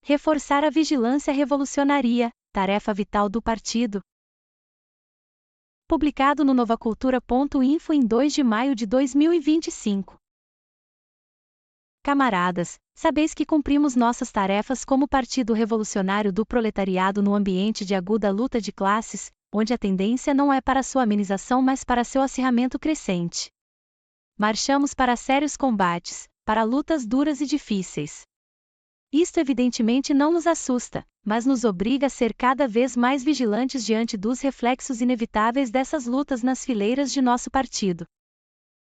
reforçar a vigilância revolucionária, tarefa vital do partido. Publicado no novacultura.info em 2 de maio de 2025. Camaradas, sabeis que cumprimos nossas tarefas como Partido Revolucionário do Proletariado no ambiente de aguda luta de classes, onde a tendência não é para sua amenização mas para seu acirramento crescente. Marchamos para sérios combates, para lutas duras e difíceis. Isto evidentemente não nos assusta, mas nos obriga a ser cada vez mais vigilantes diante dos reflexos inevitáveis dessas lutas nas fileiras de nosso partido.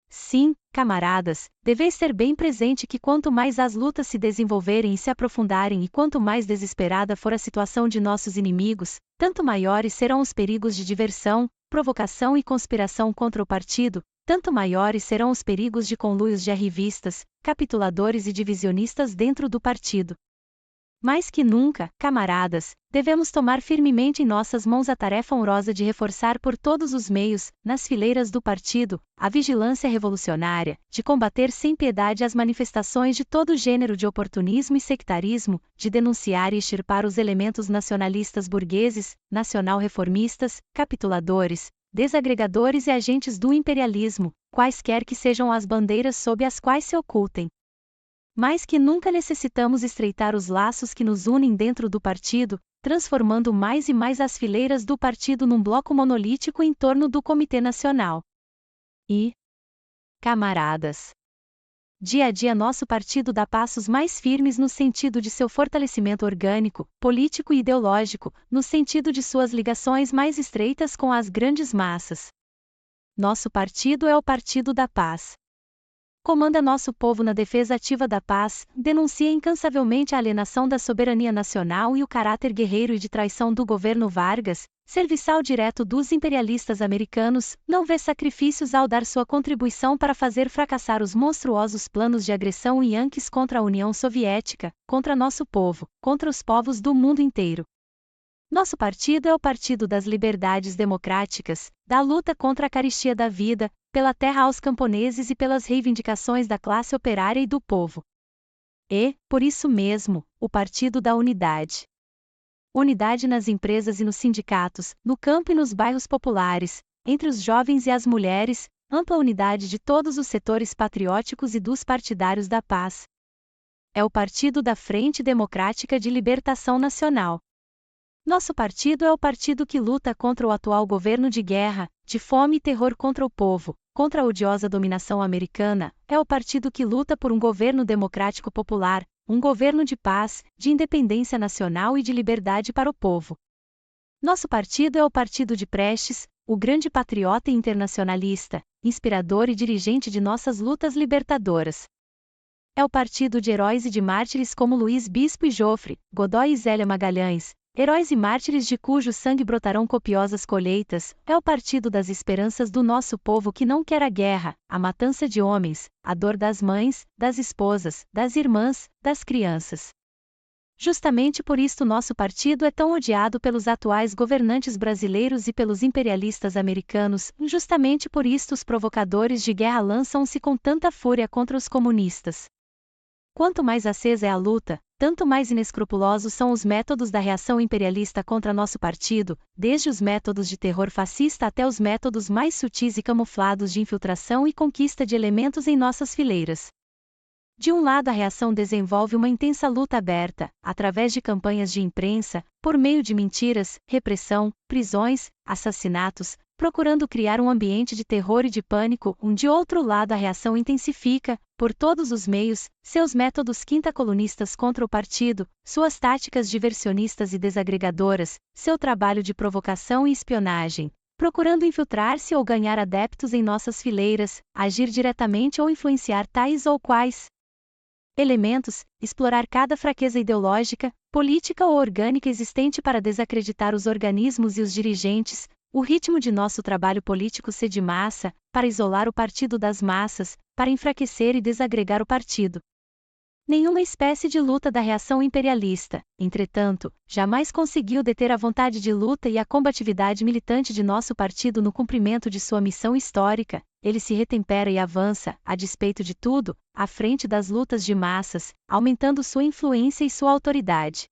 Sim, camaradas, deveis ter bem presente que quanto mais as lutas se desenvolverem e se aprofundarem e quanto mais desesperada for a situação de nossos inimigos, tanto maiores serão os perigos de diversão, provocação e conspiração contra o partido, tanto maiores serão os perigos de conluios de arrivistas, capituladores e divisionistas dentro do partido. Mais que nunca, camaradas, devemos tomar firmemente em nossas mãos a tarefa honrosa de reforçar por todos os meios, nas fileiras do partido, a vigilância revolucionária, de combater sem piedade as manifestações de todo gênero de oportunismo e sectarismo, de denunciar e extirpar os elementos nacionalistas burgueses, nacional-reformistas, capituladores, desagregadores e agentes do imperialismo, quaisquer que sejam as bandeiras sob as quais se ocultem. Mais que nunca necessitamos estreitar os laços que nos unem dentro do partido, transformando mais e mais as fileiras do partido num bloco monolítico em torno do Comitê Nacional. E, camaradas, dia a dia nosso partido dá passos mais firmes no sentido de seu fortalecimento orgânico, político e ideológico, no sentido de suas ligações mais estreitas com as grandes massas. Nosso partido é o Partido da Paz. Comanda nosso povo na defesa ativa da paz, denuncia incansavelmente a alienação da soberania nacional e o caráter guerreiro e de traição do governo Vargas, serviçal direto dos imperialistas americanos, não vê sacrifícios ao dar sua contribuição para fazer fracassar os monstruosos planos de agressão yankees contra a União Soviética, contra nosso povo, contra os povos do mundo inteiro. Nosso partido é o partido das liberdades democráticas, da luta contra a carestia da vida, pela terra aos camponeses e pelas reivindicações da classe operária e do povo. E, por isso mesmo, o partido da unidade. Unidade nas empresas e nos sindicatos, no campo e nos bairros populares, entre os jovens e as mulheres, ampla unidade de todos os setores patrióticos e dos partidários da paz. É o partido da Frente Democrática de Libertação Nacional. Nosso partido é o partido que luta contra o atual governo de guerra, de fome e terror contra o povo, contra a odiosa dominação americana, é o partido que luta por um governo democrático popular, um governo de paz, de independência nacional e de liberdade para o povo. Nosso partido é o partido de Prestes, o grande patriota e internacionalista, inspirador e dirigente de nossas lutas libertadoras. É o partido de heróis e de mártires como Luiz Bispo e Jofre, Godoy e Zélia Magalhães, heróis e mártires de cujo sangue brotarão copiosas colheitas, é o partido das esperanças do nosso povo que não quer a guerra, a matança de homens, a dor das mães, das esposas, das irmãs, das crianças. Justamente por isto nosso partido é tão odiado pelos atuais governantes brasileiros e pelos imperialistas americanos, justamente por isto os provocadores de guerra lançam-se com tanta fúria contra os comunistas. Quanto mais acesa é a luta, tanto mais inescrupulosos são os métodos da reação imperialista contra nosso partido, desde os métodos de terror fascista até os métodos mais sutis e camuflados de infiltração e conquista de elementos em nossas fileiras. De um lado, a reação desenvolve uma intensa luta aberta, através de campanhas de imprensa, por meio de mentiras, repressão, prisões, assassinatos, procurando criar um ambiente de terror e de pânico. De outro lado, a reação intensifica, por todos os meios, seus métodos quinta-colunistas contra o partido, suas táticas diversionistas e desagregadoras, seu trabalho de provocação e espionagem, procurando infiltrar-se ou ganhar adeptos em nossas fileiras, agir diretamente ou influenciar tais ou quais elementos, explorar cada fraqueza ideológica, política ou orgânica existente para desacreditar os organismos e os dirigentes, o ritmo de nosso trabalho político ser de massa, para isolar o partido das massas, para enfraquecer e desagregar o partido. Nenhuma espécie de luta da reação imperialista, entretanto, jamais conseguiu deter a vontade de luta e a combatividade militante de nosso partido no cumprimento de sua missão histórica. Ele se retempera e avança, a despeito de tudo, à frente das lutas de massas, aumentando sua influência e sua autoridade.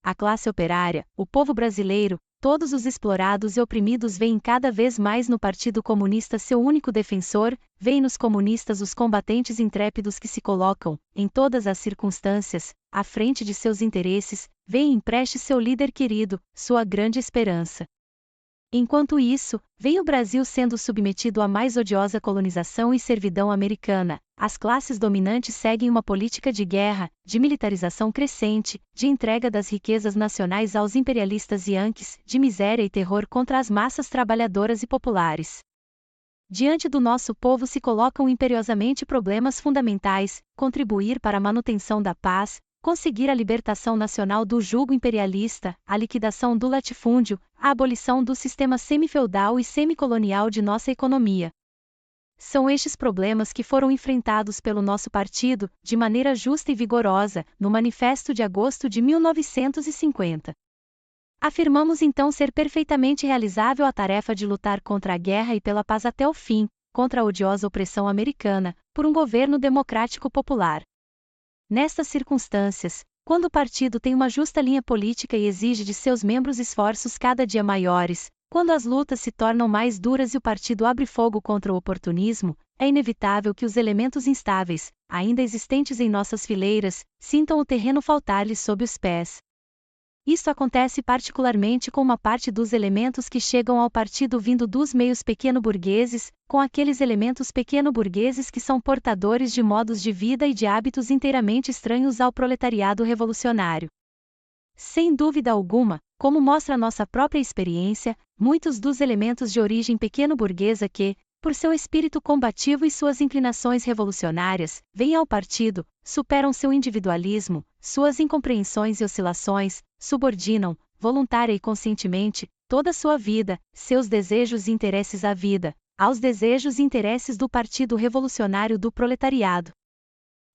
a classe operária, o povo brasileiro, todos os explorados e oprimidos veem cada vez mais no Partido Comunista seu único defensor, veem nos comunistas os combatentes intrépidos que se colocam, em todas as circunstâncias, à frente de seus interesses, veem em Prestes seu líder querido, sua grande esperança. Enquanto isso, vem o Brasil sendo submetido à mais odiosa colonização e servidão americana. As classes dominantes seguem uma política de guerra, de militarização crescente, de entrega das riquezas nacionais aos imperialistas yanquis, de miséria e terror contra as massas trabalhadoras e populares. Diante do nosso povo se colocam imperiosamente problemas fundamentais: contribuir para a manutenção da paz, conseguir a libertação nacional do jugo imperialista, a liquidação do latifúndio, a abolição do sistema semifeudal e semicolonial de nossa economia. São estes problemas que foram enfrentados pelo nosso partido, de maneira justa e vigorosa, no Manifesto de agosto de 1950. Afirmamos então ser perfeitamente realizável a tarefa de lutar contra a guerra e pela paz até o fim, contra a odiosa opressão americana, por um governo democrático popular. Nestas circunstâncias, quando o partido tem uma justa linha política e exige de seus membros esforços cada dia maiores, quando as lutas se tornam mais duras e o partido abre fogo contra o oportunismo, é inevitável que os elementos instáveis, ainda existentes em nossas fileiras, sintam o terreno faltar-lhes sob os pés. Isto acontece particularmente com uma parte dos elementos que chegam ao partido vindo dos meios pequeno-burgueses, com aqueles elementos pequeno-burgueses que são portadores de modos de vida e de hábitos inteiramente estranhos ao proletariado revolucionário. Sem dúvida alguma, como mostra nossa própria experiência, muitos dos elementos de origem pequeno-burguesa que, por seu espírito combativo e suas inclinações revolucionárias, vêm ao partido, superam seu individualismo, suas incompreensões e oscilações, subordinam, voluntária e conscientemente, toda a sua vida, seus desejos e interesses à vida, aos desejos e interesses do Partido Revolucionário do Proletariado.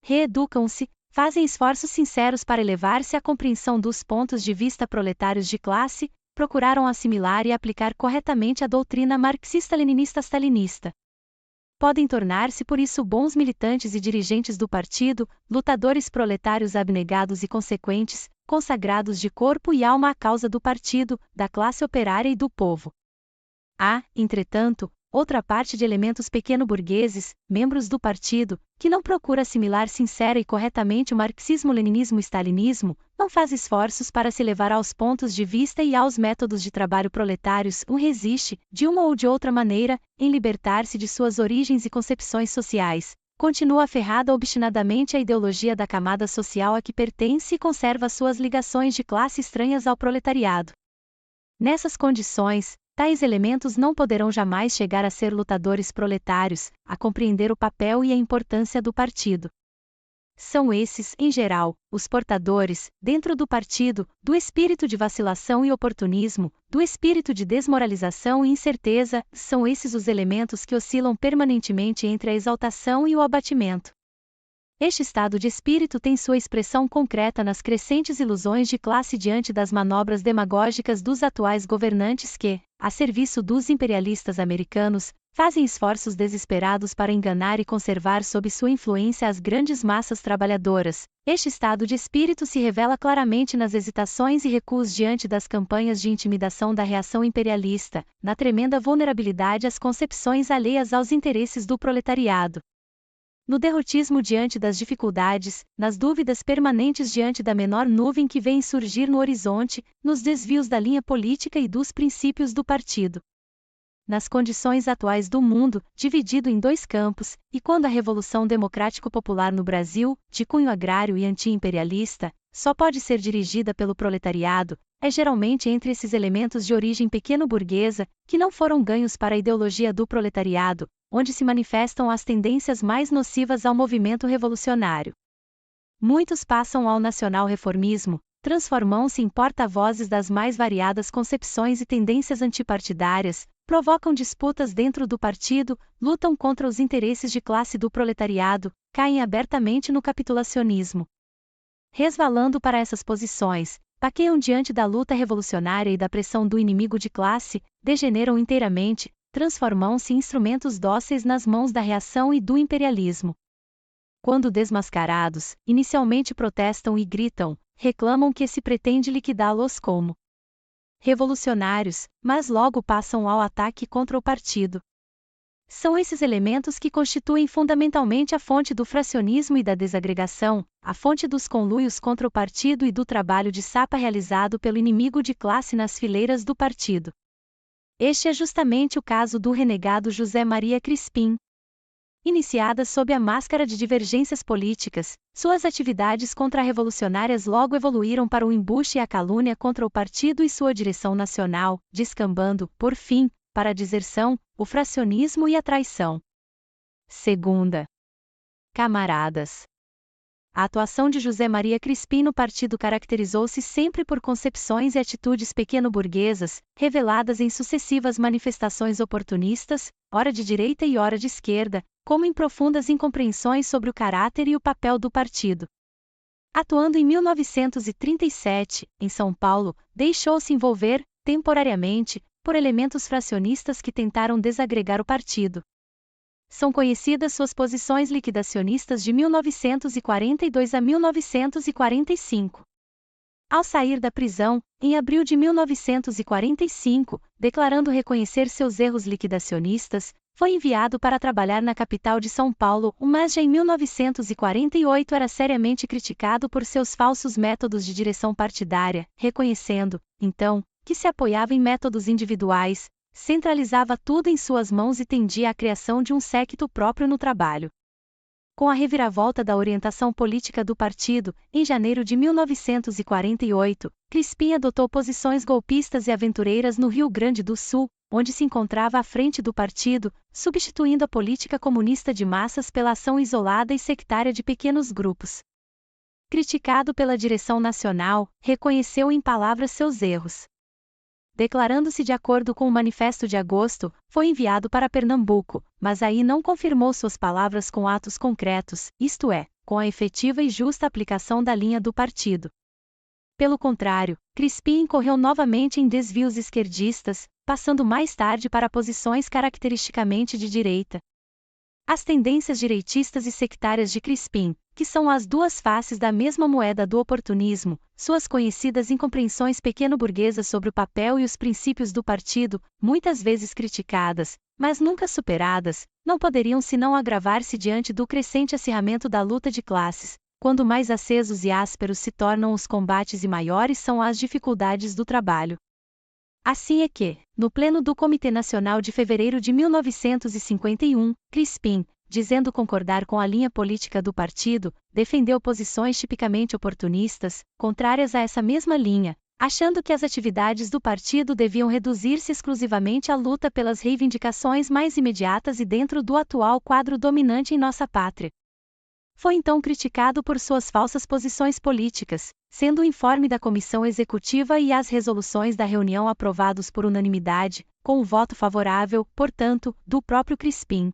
Reeducam-se, fazem esforços sinceros para elevar-se à compreensão dos pontos de vista proletários de classe, procuraram assimilar e aplicar corretamente a doutrina marxista-leninista-stalinista. Podem tornar-se por isso bons militantes e dirigentes do partido, lutadores proletários abnegados e consequentes, consagrados de corpo e alma à causa do partido, da classe operária e do povo. Há, entretanto, outra parte de elementos pequeno-burgueses, membros do partido, que não procura assimilar sincera e corretamente o marxismo-leninismo-stalinismo, não faz esforços para se levar aos pontos de vista e aos métodos de trabalho proletários, resiste, de uma ou de outra maneira, em libertar-se de suas origens e concepções sociais, continua aferrada obstinadamente à ideologia da camada social a que pertence e conserva suas ligações de classe estranhas ao proletariado. Nessas condições, tais elementos não poderão jamais chegar a ser lutadores proletários, a compreender o papel e a importância do partido. São esses, em geral, os portadores, dentro do partido, do espírito de vacilação e oportunismo, do espírito de desmoralização e incerteza, são esses os elementos que oscilam permanentemente entre a exaltação e o abatimento. Este estado de espírito tem sua expressão concreta nas crescentes ilusões de classe diante das manobras demagógicas dos atuais governantes que, a serviço dos imperialistas americanos, fazem esforços desesperados para enganar e conservar sob sua influência as grandes massas trabalhadoras. Este estado de espírito se revela claramente nas hesitações e recuos diante das campanhas de intimidação da reação imperialista, na tremenda vulnerabilidade às concepções alheias aos interesses do proletariado. No derrotismo diante das dificuldades, nas dúvidas permanentes diante da menor nuvem que vem surgir no horizonte, nos desvios da linha política e dos princípios do partido. Nas condições atuais do mundo, dividido em dois campos, e quando a Revolução Democrático-Popular no Brasil, de cunho agrário e anti-imperialista, só pode ser dirigida pelo proletariado, é geralmente entre esses elementos de origem pequeno-burguesa, que não foram ganhos para a ideologia do proletariado, onde se manifestam as tendências mais nocivas ao movimento revolucionário. Muitos passam ao nacional-reformismo, transformam-se em porta-vozes das mais variadas concepções e tendências antipartidárias, provocam disputas dentro do partido, lutam contra os interesses de classe do proletariado, caem abertamente no capitulacionismo. Resvalando para essas posições, paqueiam diante da luta revolucionária e da pressão do inimigo de classe, degeneram inteiramente, transformam-se em instrumentos dóceis nas mãos da reação e do imperialismo. Quando desmascarados, inicialmente protestam e gritam, reclamam que se pretende liquidá-los como revolucionários, mas logo passam ao ataque contra o partido. São esses elementos que constituem fundamentalmente a fonte do fracionismo e da desagregação, a fonte dos conluios contra o partido e do trabalho de sapa realizado pelo inimigo de classe nas fileiras do partido. Este é justamente o caso do renegado José Maria Crispim. Iniciadas sob a máscara de divergências políticas, suas atividades contra-revolucionárias logo evoluíram para o embuste e a calúnia contra o partido e sua direção nacional, descambando, por fim, para a deserção, o fracionismo e a traição. Segunda. Camaradas. A atuação de José Maria Crispim no partido caracterizou-se sempre por concepções e atitudes pequeno-burguesas, reveladas em sucessivas manifestações oportunistas, ora de direita e ora de esquerda, como em profundas incompreensões sobre o caráter e o papel do partido. Atuando em 1937, em São Paulo, deixou-se envolver, temporariamente, por elementos fracionistas que tentaram desagregar o partido. São conhecidas suas posições liquidacionistas de 1942 a 1945. Ao sair da prisão, em abril de 1945, declarando reconhecer seus erros liquidacionistas, foi enviado para trabalhar na capital de São Paulo, mas já em 1948 era seriamente criticado por seus falsos métodos de direção partidária, reconhecendo, então, que se apoiava em métodos individuais, centralizava tudo em suas mãos e tendia à criação de um séquito próprio no trabalho. Com a reviravolta da orientação política do partido, em janeiro de 1948, Crispim adotou posições golpistas e aventureiras no Rio Grande do Sul, onde se encontrava à frente do partido, substituindo a política comunista de massas pela ação isolada e sectária de pequenos grupos. Criticado pela direção nacional, reconheceu em palavras seus erros. Declarando-se de acordo com o Manifesto de Agosto, foi enviado para Pernambuco, mas aí não confirmou suas palavras com atos concretos, isto é, com a efetiva e justa aplicação da linha do partido. Pelo contrário, Crispim incorreu novamente em desvios esquerdistas, passando mais tarde para posições caracteristicamente de direita. As tendências direitistas e sectárias de Crispim, que são as duas faces da mesma moeda do oportunismo, suas conhecidas incompreensões pequeno-burguesas sobre o papel e os princípios do partido, muitas vezes criticadas, mas nunca superadas, não poderiam senão agravar-se diante do crescente acirramento da luta de classes, quando mais acesos e ásperos se tornam os combates e maiores são as dificuldades do trabalho. Assim é que, no pleno do Comitê Nacional de fevereiro de 1951, Crispim, dizendo concordar com a linha política do partido, defendeu posições tipicamente oportunistas, contrárias a essa mesma linha, achando que as atividades do partido deviam reduzir-se exclusivamente à luta pelas reivindicações mais imediatas e dentro do atual quadro dominante em nossa pátria. Foi então criticado por suas falsas posições políticas, sendo o informe da comissão executiva e as resoluções da reunião aprovados por unanimidade, com o voto favorável, portanto, do próprio Crispim.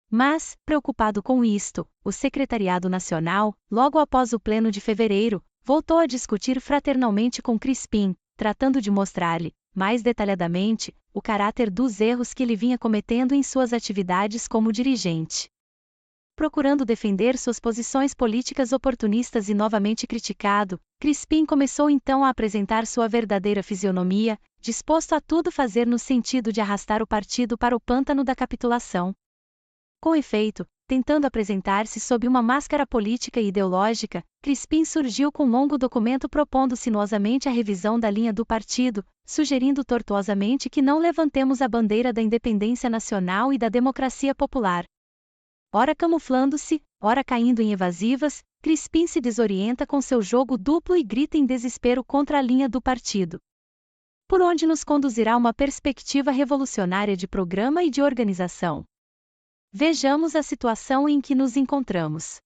Mas, preocupado com isto, o Secretariado Nacional, logo após o pleno de fevereiro, voltou a discutir fraternalmente com Crispim, tratando de mostrar-lhe, mais detalhadamente, o caráter dos erros que ele vinha cometendo em suas atividades como dirigente. Procurando defender suas posições políticas oportunistas e novamente criticado, Crispim começou então a apresentar sua verdadeira fisionomia, disposto a tudo fazer no sentido de arrastar o partido para o pântano da capitulação. Com efeito, tentando apresentar-se sob uma máscara política e ideológica, Crispim surgiu com um longo documento propondo sinuosamente a revisão da linha do partido, sugerindo tortuosamente que não levantemos a bandeira da independência nacional e da democracia popular. Ora camuflando-se, ora caindo em evasivas, Crispim se desorienta com seu jogo duplo e grita em desespero contra a linha do partido. Por onde nos conduzirá uma perspectiva revolucionária de programa e de organização? Vejamos a situação em que nos encontramos.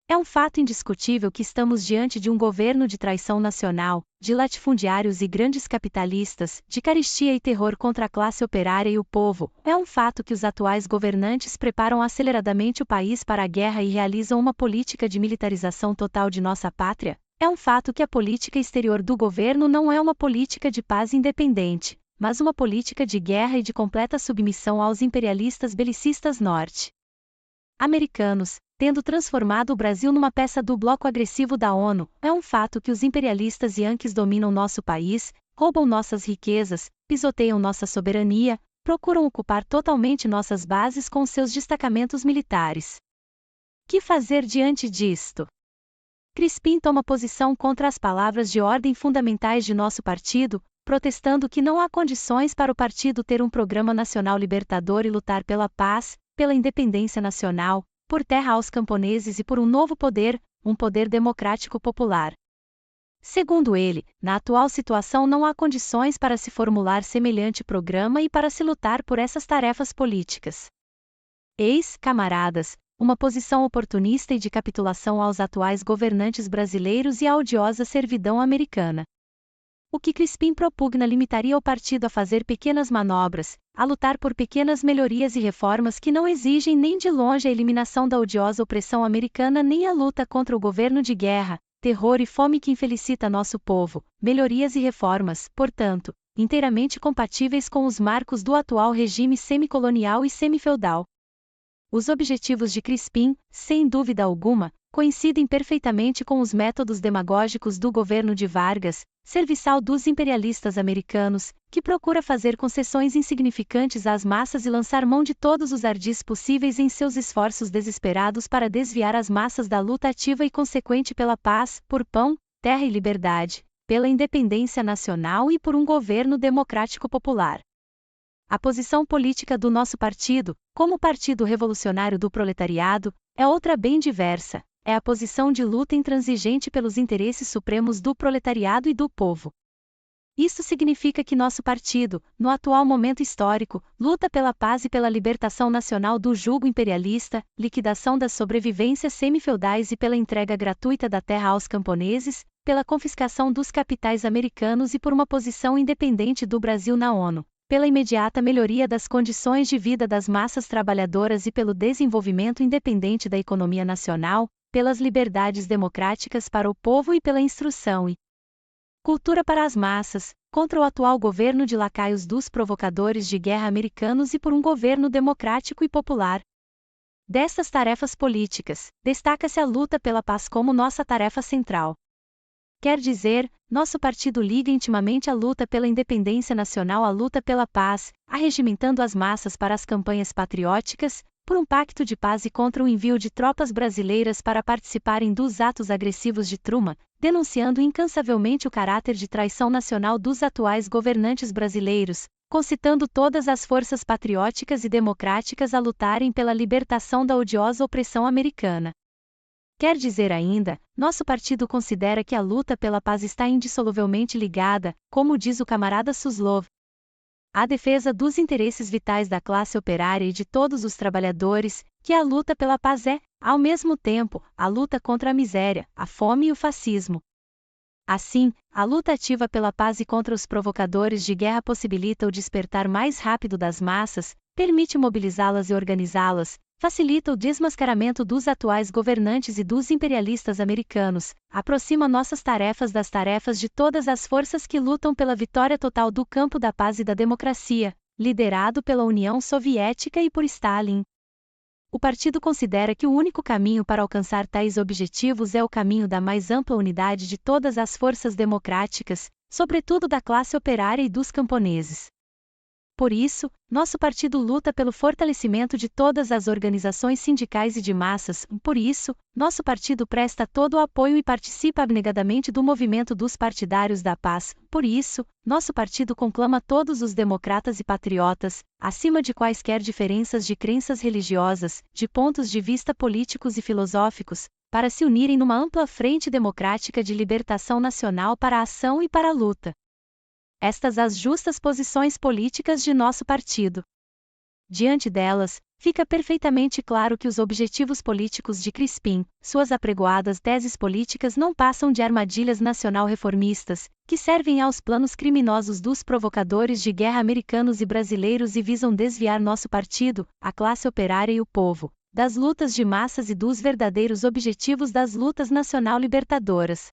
É um fato indiscutível que estamos diante de um governo de traição nacional, de latifundiários e grandes capitalistas, de carestia e terror contra a classe operária e o povo. É um fato que os atuais governantes preparam aceleradamente o país para a guerra e realizam uma política de militarização total de nossa pátria. É um fato que a política exterior do governo não é uma política de paz independente, mas uma política de guerra e de completa submissão aos imperialistas belicistas norte-americanos, tendo transformado o Brasil numa peça do bloco agressivo da ONU. É um fato que os imperialistas yankees dominam nosso país, roubam nossas riquezas, pisoteiam nossa soberania, procuram ocupar totalmente nossas bases com seus destacamentos militares. Que fazer diante disto? Crispim toma posição contra as palavras de ordem fundamentais de nosso partido, protestando que não há condições para o partido ter um programa nacional libertador e lutar pela paz, pela independência nacional, por terra aos camponeses e por um novo poder, um poder democrático popular. Segundo ele, na atual situação não há condições para se formular semelhante programa e para se lutar por essas tarefas políticas. Eis, camaradas, uma posição oportunista e de capitulação aos atuais governantes brasileiros e à odiosa servidão americana. O que Crispim propugna limitaria o partido a fazer pequenas manobras, a lutar por pequenas melhorias e reformas que não exigem nem de longe a eliminação da odiosa opressão americana nem a luta contra o governo de guerra, terror e fome que infelicita nosso povo, melhorias e reformas, portanto, inteiramente compatíveis com os marcos do atual regime semicolonial e semifeudal. Os objetivos de Crispim, sem dúvida alguma, coincidem perfeitamente com os métodos demagógicos do governo de Vargas, serviçal dos imperialistas americanos, que procura fazer concessões insignificantes às massas e lançar mão de todos os ardis possíveis em seus esforços desesperados para desviar as massas da luta ativa e consequente pela paz, por pão, terra e liberdade, pela independência nacional e por um governo democrático popular. A posição política do nosso partido, como Partido Revolucionário do Proletariado, é outra bem diversa. É a posição de luta intransigente pelos interesses supremos do proletariado e do povo. Isso significa que nosso partido, no atual momento histórico, luta pela paz e pela libertação nacional do jugo imperialista, liquidação das sobrevivências semifeudais e pela entrega gratuita da terra aos camponeses, pela confiscação dos capitais americanos e por uma posição independente do Brasil na ONU, pela imediata melhoria das condições de vida das massas trabalhadoras e pelo desenvolvimento independente da economia nacional, pelas liberdades democráticas para o povo e pela instrução e cultura para as massas, contra o atual governo de lacaios dos provocadores de guerra americanos e por um governo democrático e popular. Destas tarefas políticas, destaca-se a luta pela paz como nossa tarefa central. Quer dizer, nosso partido liga intimamente a luta pela independência nacional à luta pela paz, arregimentando as massas para as campanhas patrióticas, por um pacto de paz e contra o envio de tropas brasileiras para participarem dos atos agressivos de Truman, denunciando incansavelmente o caráter de traição nacional dos atuais governantes brasileiros, concitando todas as forças patrióticas e democráticas a lutarem pela libertação da odiosa opressão americana. Quer dizer ainda, nosso partido considera que a luta pela paz está indissoluvelmente ligada, como diz o camarada Suslov, à defesa dos interesses vitais da classe operária e de todos os trabalhadores, que a luta pela paz é, ao mesmo tempo, a luta contra a miséria, a fome e o fascismo. Assim, a luta ativa pela paz e contra os provocadores de guerra possibilita o despertar mais rápido das massas, permite mobilizá-las e organizá-las, facilita o desmascaramento dos atuais governantes e dos imperialistas americanos, aproxima nossas tarefas das tarefas de todas as forças que lutam pela vitória total do campo da paz e da democracia, liderado pela União Soviética e por Stalin. O partido considera que o único caminho para alcançar tais objetivos é o caminho da mais ampla unidade de todas as forças democráticas, sobretudo da classe operária e dos camponeses. Por isso, nosso partido luta pelo fortalecimento de todas as organizações sindicais e de massas. Por isso, nosso partido presta todo o apoio e participa abnegadamente do movimento dos partidários da paz. Por isso, nosso partido conclama todos os democratas e patriotas, acima de quaisquer diferenças de crenças religiosas, de pontos de vista políticos e filosóficos, para se unirem numa ampla frente democrática de libertação nacional para a ação e para a luta. Estas as justas posições políticas de nosso partido. Diante delas, fica perfeitamente claro que os objetivos políticos de Crispim, suas apregoadas teses políticas não passam de armadilhas nacional-reformistas, que servem aos planos criminosos dos provocadores de guerra americanos e brasileiros e visam desviar nosso partido, a classe operária e o povo, das lutas de massas e dos verdadeiros objetivos das lutas nacional-libertadoras.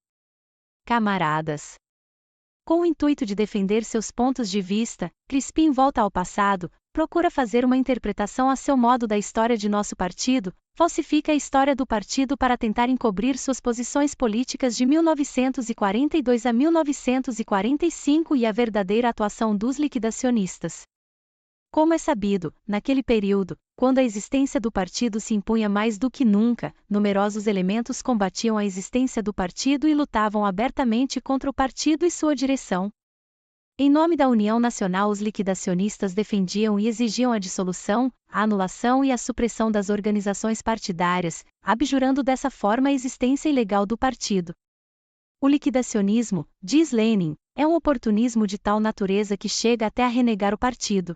Camaradas. Com o intuito de defender seus pontos de vista, Crispim volta ao passado, procura fazer uma interpretação a seu modo da história de nosso partido, falsifica a história do partido para tentar encobrir suas posições políticas de 1942 a 1945 e a verdadeira atuação dos liquidacionistas. Como é sabido, naquele período, quando a existência do partido se impunha mais do que nunca, numerosos elementos combatiam a existência do partido e lutavam abertamente contra o partido e sua direção. Em nome da União Nacional, os liquidacionistas defendiam e exigiam a dissolução, a anulação e a supressão das organizações partidárias, abjurando dessa forma a existência ilegal do partido. O liquidacionismo, diz Lenin, é um oportunismo de tal natureza que chega até a renegar o partido.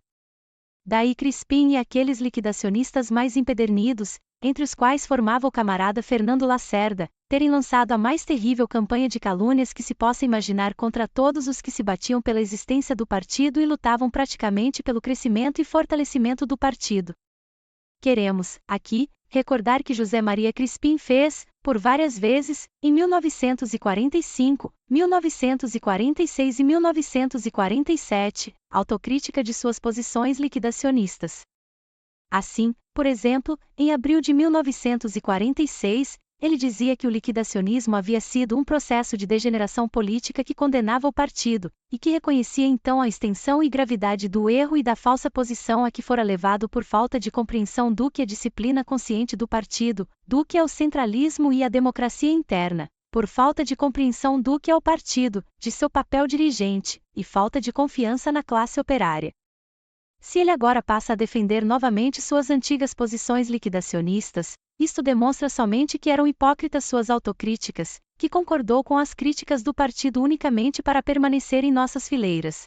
Daí Crispim e aqueles liquidacionistas mais empedernidos, entre os quais formava o camarada Fernando Lacerda, terem lançado a mais terrível campanha de calúnias que se possa imaginar contra todos os que se batiam pela existência do partido e lutavam praticamente pelo crescimento e fortalecimento do partido. Queremos, aqui, recordar que José Maria Crispim fez, por várias vezes, em 1945, 1946 e 1947, autocrítica de suas posições liquidacionistas. Assim, por exemplo, em abril de 1946, ele dizia que o liquidacionismo havia sido um processo de degeneração política que condenava o partido, e que reconhecia então a extensão e gravidade do erro e da falsa posição a que fora levado por falta de compreensão do que é disciplina consciente do partido, do que é o centralismo e a democracia interna, por falta de compreensão do que é o partido, de seu papel dirigente, e falta de confiança na classe operária. Se ele agora passa a defender novamente suas antigas posições liquidacionistas, isto demonstra somente que eram hipócritas suas autocríticas, que concordou com as críticas do partido unicamente para permanecer em nossas fileiras.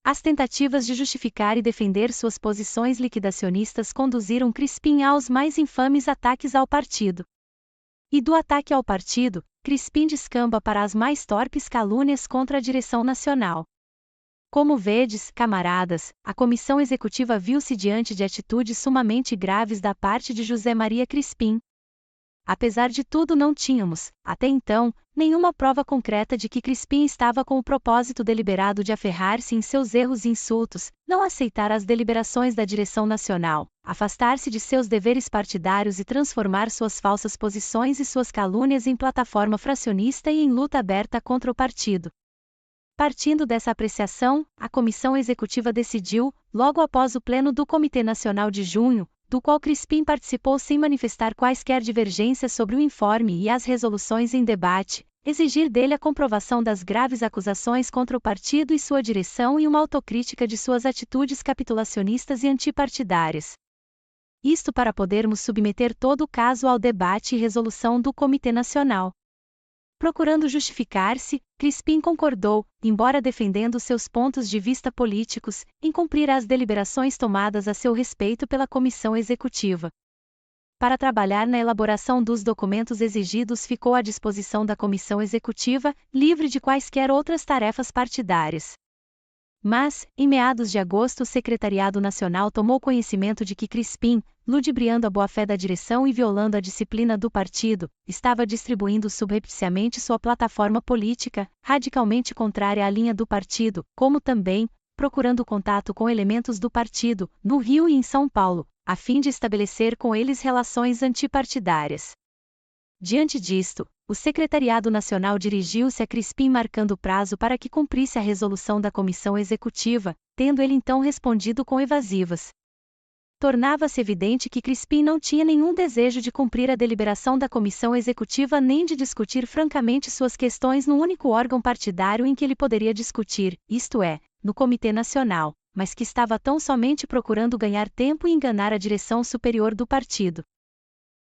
As tentativas de justificar e defender suas posições liquidacionistas conduziram Crispim aos mais infames ataques ao partido. E do ataque ao partido, Crispim descamba para as mais torpes calúnias contra a direção nacional. Como vedes, camaradas, a comissão executiva viu-se diante de atitudes sumamente graves da parte de José Maria Crispim. Apesar de tudo, não tínhamos, até então, nenhuma prova concreta de que Crispim estava com o propósito deliberado de aferrar-se em seus erros e insultos, não aceitar as deliberações da direção nacional, afastar-se de seus deveres partidários e transformar suas falsas posições e suas calúnias em plataforma fracionista e em luta aberta contra o partido. Partindo dessa apreciação, a comissão executiva decidiu, logo após o pleno do Comitê Nacional de junho, do qual Crispim participou sem manifestar quaisquer divergências sobre o informe e as resoluções em debate, exigir dele a comprovação das graves acusações contra o partido e sua direção e uma autocrítica de suas atitudes capitulacionistas e antipartidárias. Isto para podermos submeter todo o caso ao debate e resolução do Comitê Nacional. Procurando justificar-se, Crispim concordou, embora defendendo seus pontos de vista políticos, em cumprir as deliberações tomadas a seu respeito pela comissão executiva. Para trabalhar na elaboração dos documentos exigidos, ficou à disposição da comissão executiva, livre de quaisquer outras tarefas partidárias. Mas, em meados de agosto, o Secretariado Nacional tomou conhecimento de que Crispim, ludibriando a boa-fé da direção e violando a disciplina do partido, estava distribuindo subrepticiamente sua plataforma política, radicalmente contrária à linha do partido, como também, procurando contato com elementos do partido, no Rio e em São Paulo, a fim de estabelecer com eles relações antipartidárias. Diante disto, o Secretariado Nacional dirigiu-se a Crispim marcando prazo para que cumprisse a resolução da comissão executiva, tendo ele então respondido com evasivas. Tornava-se evidente que Crispim não tinha nenhum desejo de cumprir a deliberação da comissão executiva nem de discutir francamente suas questões no único órgão partidário em que ele poderia discutir, isto é, no Comitê Nacional, mas que estava tão somente procurando ganhar tempo e enganar a direção superior do partido.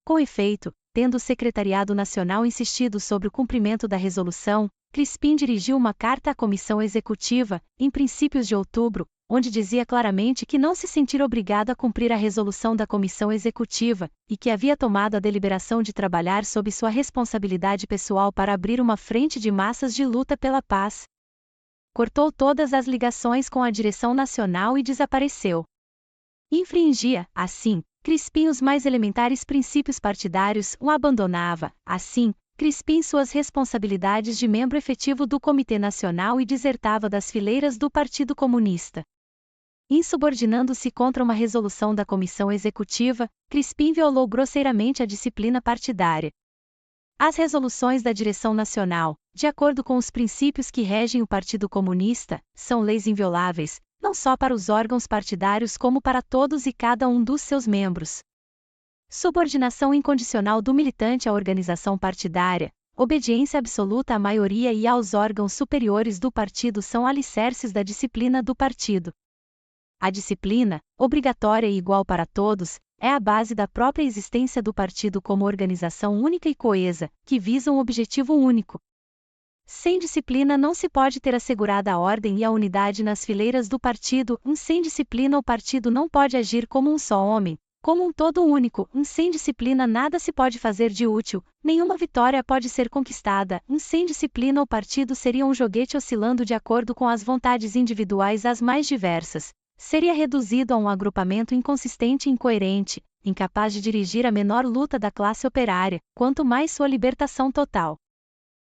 Com efeito, tendo o Secretariado Nacional insistido sobre o cumprimento da resolução, Crispim dirigiu uma carta à comissão executiva, em princípios de outubro, onde dizia claramente que não se sentira obrigado a cumprir a resolução da comissão executiva, e que havia tomado a deliberação de trabalhar sob sua responsabilidade pessoal para abrir uma frente de massas de luta pela paz. Cortou todas as ligações com a direção nacional e desapareceu. Infringia, assim, Crispim os mais elementares princípios partidários, o abandonava, assim, Crispim suas responsabilidades de membro efetivo do Comitê Nacional e desertava das fileiras do Partido Comunista. Insubordinando-se contra uma resolução da comissão executiva, Crispim violou grosseiramente a disciplina partidária. As resoluções da direção nacional, de acordo com os princípios que regem o Partido Comunista, são leis invioláveis, não só para os órgãos partidários como para todos e cada um dos seus membros. Subordinação incondicional do militante à organização partidária, obediência absoluta à maioria e aos órgãos superiores do partido são alicerces da disciplina do partido. A disciplina, obrigatória e igual para todos, é a base da própria existência do partido como organização única e coesa, que visa um objetivo único. Sem disciplina não se pode ter assegurada a ordem e a unidade nas fileiras do partido. Sem disciplina o partido não pode agir como um só homem, como um todo único. Sem disciplina nada se pode fazer de útil, nenhuma vitória pode ser conquistada. Sem disciplina o partido seria um joguete oscilando de acordo com as vontades individuais as mais diversas. Seria reduzido a um agrupamento inconsistente e incoerente, incapaz de dirigir a menor luta da classe operária, quanto mais sua libertação total.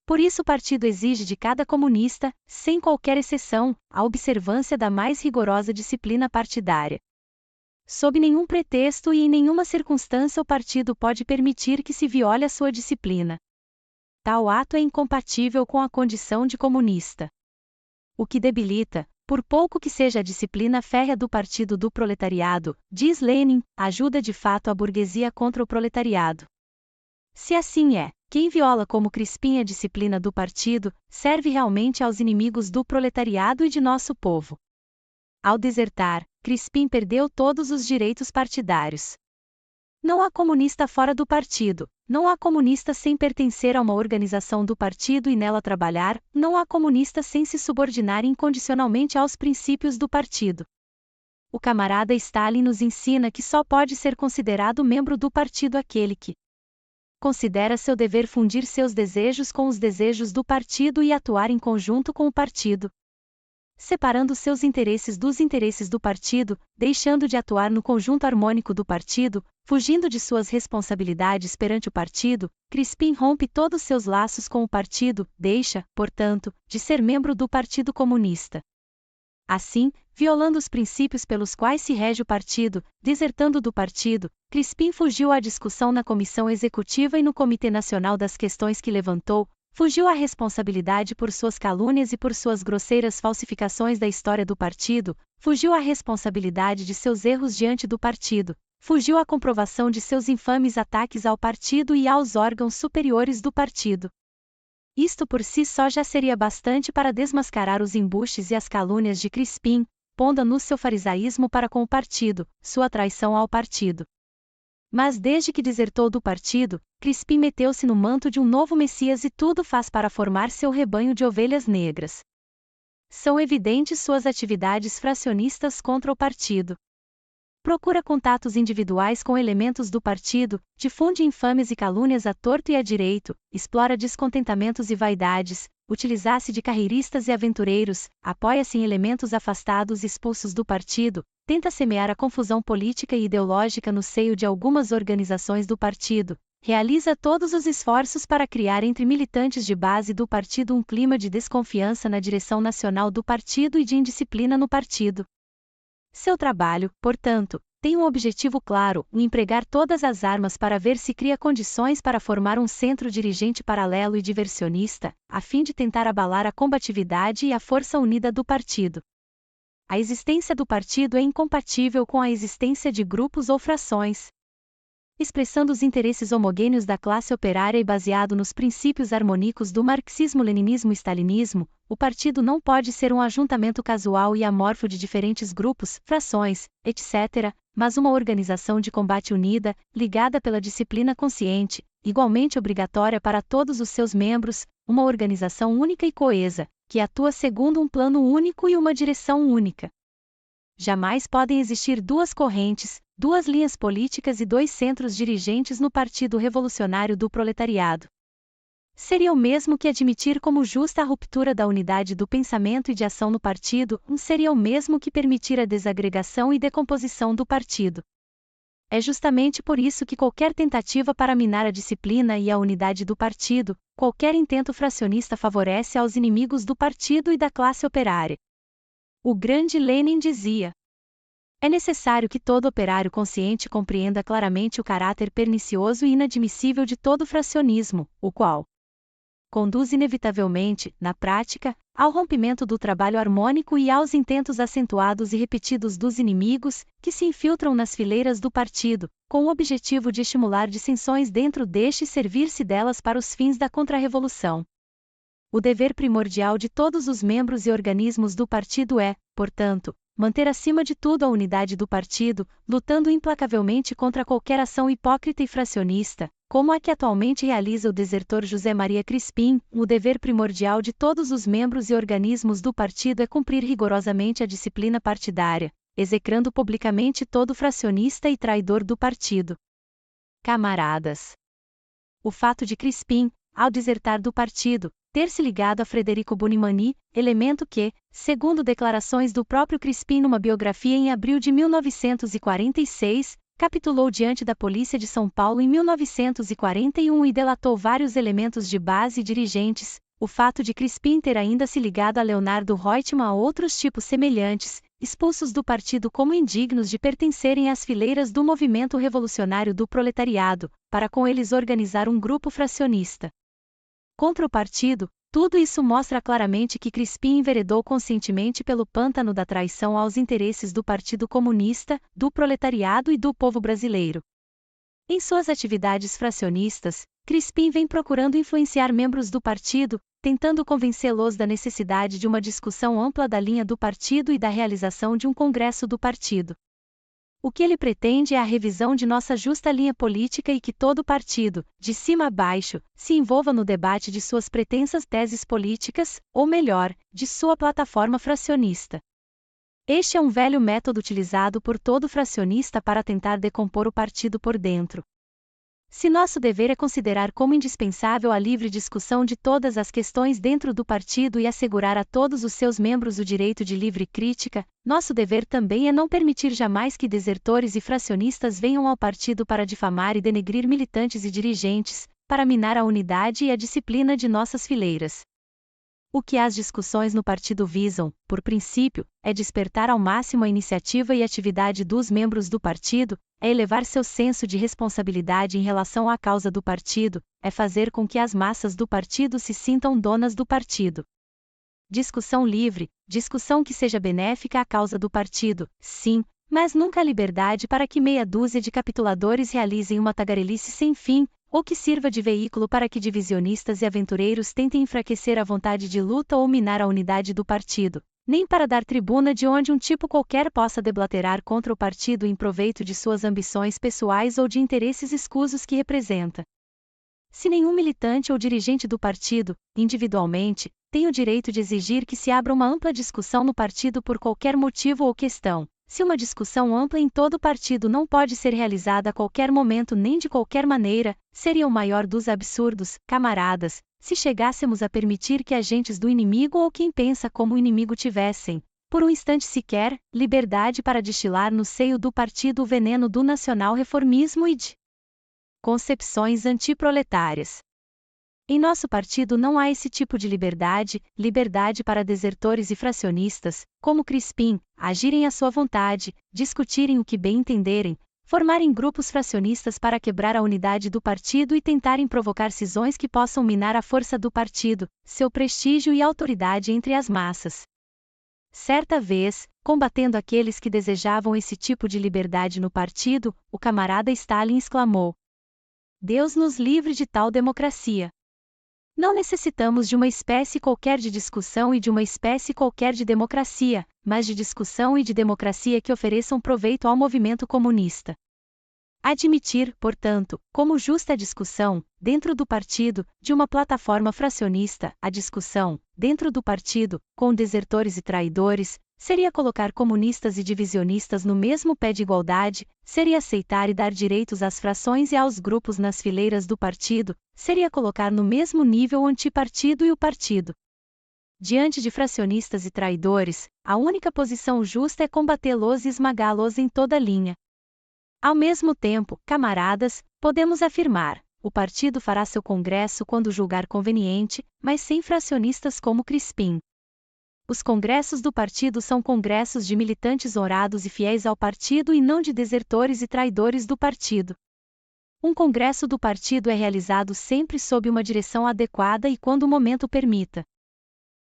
Por isso o partido exige de cada comunista, sem qualquer exceção, a observância da mais rigorosa disciplina partidária. Sob nenhum pretexto e em nenhuma circunstância o partido pode permitir que se viole a sua disciplina. Tal ato é incompatível com a condição de comunista. O que debilita, por pouco que seja a disciplina férrea do Partido do Proletariado, diz Lenin, ajuda de fato a burguesia contra o proletariado. Se assim é, quem viola como Crispim a disciplina do partido, serve realmente aos inimigos do proletariado e de nosso povo. Ao desertar, Crispim perdeu todos os direitos partidários. Não há comunista fora do partido, não há comunista sem pertencer a uma organização do partido e nela trabalhar, não há comunista sem se subordinar incondicionalmente aos princípios do partido. O camarada Stalin nos ensina que só pode ser considerado membro do partido aquele que considera seu dever fundir seus desejos com os desejos do partido e atuar em conjunto com o partido. Separando seus interesses dos interesses do partido, deixando de atuar no conjunto harmônico do partido, fugindo de suas responsabilidades perante o partido, Crispim rompe todos seus laços com o partido, deixa, portanto, de ser membro do Partido Comunista. Assim, violando os princípios pelos quais se rege o partido, desertando do partido, Crispim fugiu à discussão na Comissão Executiva e no Comitê Nacional das questões que levantou, fugiu à responsabilidade por suas calúnias e por suas grosseiras falsificações da história do partido, fugiu à responsabilidade de seus erros diante do partido, fugiu à comprovação de seus infames ataques ao partido e aos órgãos superiores do partido. Isto por si só já seria bastante para desmascarar os embustes e as calúnias de Crispim, pondo no seu farisaísmo para com o partido, sua traição ao partido. Mas desde que desertou do partido, Crispim meteu-se no manto de um novo Messias e tudo faz para formar seu rebanho de ovelhas negras. São evidentes suas atividades fracionistas contra o partido. Procura contatos individuais com elementos do partido, difunde infames e calúnias a torto e a direito, explora descontentamentos e vaidades, utiliza-se de carreiristas e aventureiros, apoia-se em elementos afastados e expulsos do partido, tenta semear a confusão política e ideológica no seio de algumas organizações do partido, realiza todos os esforços para criar entre militantes de base do partido um clima de desconfiança na direção nacional do partido e de indisciplina no partido. Seu trabalho, portanto, tem um objetivo claro, empregar todas as armas para ver se cria condições para formar um centro dirigente paralelo e diversionista, a fim de tentar abalar a combatividade e a força unida do partido. A existência do partido é incompatível com a existência de grupos ou frações. Expressando os interesses homogêneos da classe operária e baseado nos princípios harmônicos do marxismo-leninismo e stalinismo, o partido não pode ser um ajuntamento casual e amorfo de diferentes grupos, frações, etc., mas uma organização de combate unida, ligada pela disciplina consciente, igualmente obrigatória para todos os seus membros, uma organização única e coesa, que atua segundo um plano único e uma direção única. Jamais podem existir duas correntes, duas linhas políticas e dois centros dirigentes no Partido Revolucionário do Proletariado. Seria o mesmo que admitir como justa a ruptura da unidade do pensamento e de ação no partido, seria o mesmo que permitir a desagregação e decomposição do partido. É justamente por isso que qualquer tentativa para minar a disciplina e a unidade do partido, qualquer intento fracionista favorece aos inimigos do partido e da classe operária. O grande Lenin dizia: É necessário que todo operário consciente compreenda claramente o caráter pernicioso e inadmissível de todo fracionismo, o qual conduz inevitavelmente, na prática, ao rompimento do trabalho harmônico e aos intentos acentuados e repetidos dos inimigos, que se infiltram nas fileiras do partido, com o objetivo de estimular dissensões dentro deste e servir-se delas para os fins da contra-revolução. O dever primordial de todos os membros e organismos do partido é, portanto, manter acima de tudo a unidade do partido, lutando implacavelmente contra qualquer ação hipócrita e fracionista, como a que atualmente realiza o desertor José Maria Crispim. O dever primordial de todos os membros e organismos do partido é cumprir rigorosamente a disciplina partidária, execrando publicamente todo fracionista e traidor do partido. Camaradas, o fato de Crispim, ao desertar do partido, ter se ligado a Frederico Bunimani, elemento que, segundo declarações do próprio Crispim numa biografia em abril de 1946, capitulou diante da polícia de São Paulo em 1941 e delatou vários elementos de base e dirigentes. O fato de Crispim ter ainda se ligado a Leonardo Reutemann a outros tipos semelhantes, expulsos do partido como indignos de pertencerem às fileiras do movimento revolucionário do proletariado, para com eles organizar um grupo fracionista contra o partido, tudo isso mostra claramente que Crispim enveredou conscientemente pelo pântano da traição aos interesses do Partido Comunista, do proletariado e do povo brasileiro. Em suas atividades fracionistas, Crispim vem procurando influenciar membros do partido, tentando convencê-los da necessidade de uma discussão ampla da linha do partido e da realização de um congresso do partido. O que ele pretende é a revisão de nossa justa linha política e que todo partido, de cima a baixo, se envolva no debate de suas pretensas teses políticas, ou melhor, de sua plataforma fracionista. Este é um velho método utilizado por todo fracionista para tentar decompor o partido por dentro. Se nosso dever é considerar como indispensável a livre discussão de todas as questões dentro do partido e assegurar a todos os seus membros o direito de livre crítica, nosso dever também é não permitir jamais que desertores e fracionistas venham ao partido para difamar e denegrir militantes e dirigentes, para minar a unidade e a disciplina de nossas fileiras. O que as discussões no partido visam, por princípio, é despertar ao máximo a iniciativa e atividade dos membros do partido, é elevar seu senso de responsabilidade em relação à causa do partido, é fazer com que as massas do partido se sintam donas do partido. Discussão livre, discussão que seja benéfica à causa do partido, sim, mas nunca a liberdade para que meia dúzia de capituladores realizem uma tagarelice sem fim, ou que sirva de veículo para que divisionistas e aventureiros tentem enfraquecer a vontade de luta ou minar a unidade do partido, nem para dar tribuna de onde um tipo qualquer possa deblaterar contra o partido em proveito de suas ambições pessoais ou de interesses escusos que representa. Se nenhum militante ou dirigente do partido, individualmente, tem o direito de exigir que se abra uma ampla discussão no partido por qualquer motivo ou questão, se uma discussão ampla em todo o partido não pode ser realizada a qualquer momento nem de qualquer maneira, seria o maior dos absurdos, camaradas, se chegássemos a permitir que agentes do inimigo ou quem pensa como o inimigo tivessem, por um instante sequer, liberdade para destilar no seio do partido o veneno do nacional-reformismo e de concepções antiproletárias. Em nosso partido não há esse tipo de liberdade para desertores e fracionistas, como Crispim, agirem à sua vontade, discutirem o que bem entenderem, formarem grupos fracionistas para quebrar a unidade do partido e tentarem provocar cisões que possam minar a força do partido, seu prestígio e autoridade entre as massas. Certa vez, combatendo aqueles que desejavam esse tipo de liberdade no partido, o camarada Stalin exclamou: Deus nos livre de tal democracia. Não necessitamos de uma espécie qualquer de discussão e de uma espécie qualquer de democracia, mas de discussão e de democracia que ofereçam proveito ao movimento comunista. Admitir, portanto, como justa a discussão, dentro do partido, de uma plataforma fracionista, a discussão, dentro do partido, com desertores e traidores, seria colocar comunistas e divisionistas no mesmo pé de igualdade, seria aceitar e dar direitos às frações e aos grupos nas fileiras do partido, seria colocar no mesmo nível o antipartido e o partido. Diante de fracionistas e traidores, a única posição justa é combatê-los e esmagá-los em toda a linha. Ao mesmo tempo, camaradas, podemos afirmar, o partido fará seu congresso quando julgar conveniente, mas sem fracionistas como Crispim. Os congressos do partido são congressos de militantes honrados e fiéis ao partido e não de desertores e traidores do partido. Um congresso do partido é realizado sempre sob uma direção adequada e quando o momento permita.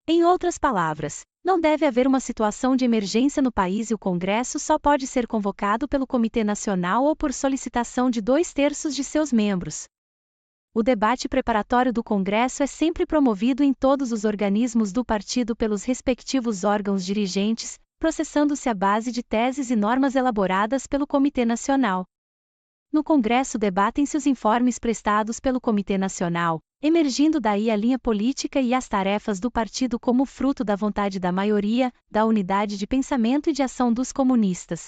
Em outras palavras, não deve haver uma situação de emergência no país e o congresso só pode ser convocado pelo Comitê Nacional ou por solicitação de 2/3 de seus membros. O debate preparatório do Congresso é sempre promovido em todos os organismos do partido pelos respectivos órgãos dirigentes, processando-se à base de teses e normas elaboradas pelo Comitê Nacional. No Congresso debatem-se os informes prestados pelo Comitê Nacional, emergindo daí a linha política e as tarefas do partido como fruto da vontade da maioria, da unidade de pensamento e de ação dos comunistas.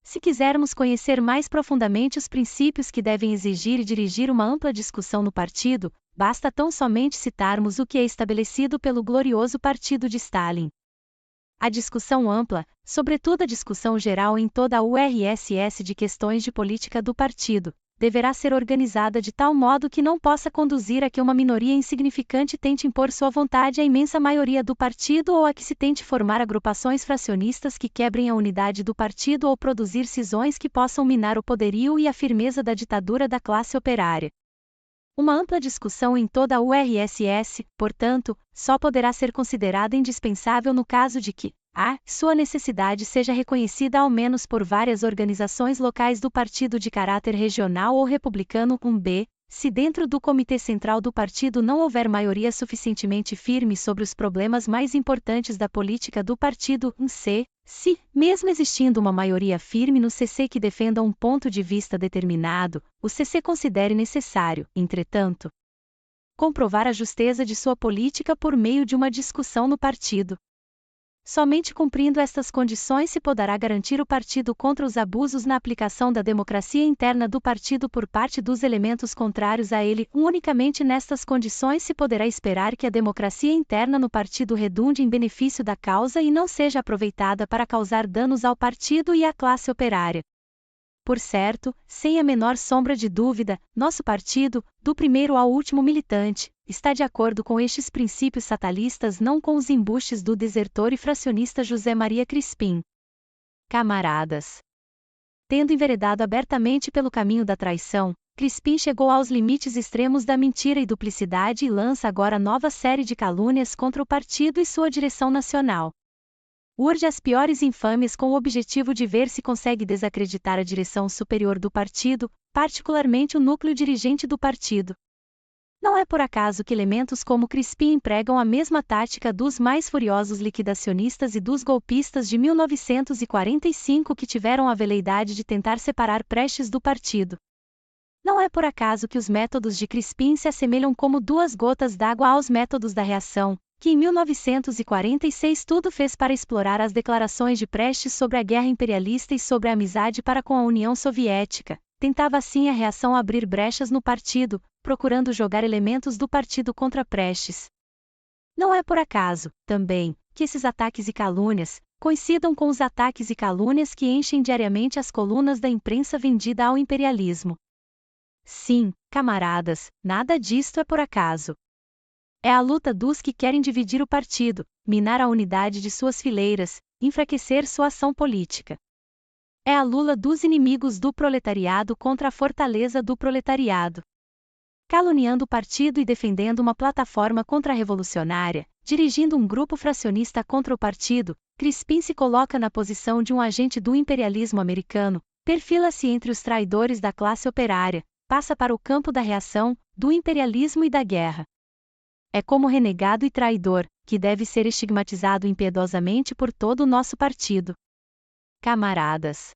Se quisermos conhecer mais profundamente os princípios que devem exigir e dirigir uma ampla discussão no partido, basta tão somente citarmos o que é estabelecido pelo glorioso Partido de Stalin. A discussão ampla, sobretudo a discussão geral em toda a URSS de questões de política do partido, deverá ser organizada de tal modo que não possa conduzir a que uma minoria insignificante tente impor sua vontade à imensa maioria do partido ou a que se tente formar agrupações fracionistas que quebrem a unidade do partido ou produzir cisões que possam minar o poderio e a firmeza da ditadura da classe operária. Uma ampla discussão em toda a URSS, portanto, só poderá ser considerada indispensável no caso de que sua necessidade seja reconhecida ao menos por várias organizações locais do partido de caráter regional ou republicano. Se dentro do Comitê Central do partido não houver maioria suficientemente firme sobre os problemas mais importantes da política do partido. Se, mesmo existindo uma maioria firme no CC que defenda um ponto de vista determinado, o CC considere necessário, entretanto, comprovar a justeza de sua política por meio de uma discussão no partido. Somente cumprindo estas condições se poderá garantir o partido contra os abusos na aplicação da democracia interna do partido por parte dos elementos contrários a ele. Unicamente nestas condições se poderá esperar que a democracia interna no partido redunde em benefício da causa e não seja aproveitada para causar danos ao partido e à classe operária. Por certo, sem a menor sombra de dúvida, nosso partido, do primeiro ao último militante, está de acordo com estes princípios fatalistas, não com os embustes do desertor e fracionista José Maria Crispim. Camaradas. Tendo enveredado abertamente pelo caminho da traição, Crispim chegou aos limites extremos da mentira e duplicidade e lança agora nova série de calúnias contra o partido e sua direção nacional. Urde as piores infâmias com o objetivo de ver se consegue desacreditar a direção superior do partido, particularmente o núcleo dirigente do partido. Não é por acaso que elementos como Crispim empregam a mesma tática dos mais furiosos liquidacionistas e dos golpistas de 1945 que tiveram a veleidade de tentar separar Prestes do partido. Não é por acaso que os métodos de Crispim se assemelham como duas gotas d'água aos métodos da reação, que em 1946 tudo fez para explorar as declarações de Prestes sobre a guerra imperialista e sobre a amizade para com a União Soviética. Tentava assim a reação abrir brechas no partido, procurando jogar elementos do partido contra Prestes. Não é por acaso, também, que esses ataques e calúnias coincidam com os ataques e calúnias que enchem diariamente as colunas da imprensa vendida ao imperialismo. Sim, camaradas, nada disto é por acaso. É a luta dos que querem dividir o partido, minar a unidade de suas fileiras, enfraquecer sua ação política. É a luta dos inimigos do proletariado contra a fortaleza do proletariado. Caluniando o partido e defendendo uma plataforma contra-revolucionária, dirigindo um grupo fracionista contra o partido, Crispim se coloca na posição de um agente do imperialismo americano, perfila-se entre os traidores da classe operária, passa para o campo da reação, do imperialismo e da guerra. É como renegado e traidor, que deve ser estigmatizado impiedosamente por todo o nosso partido. Camaradas.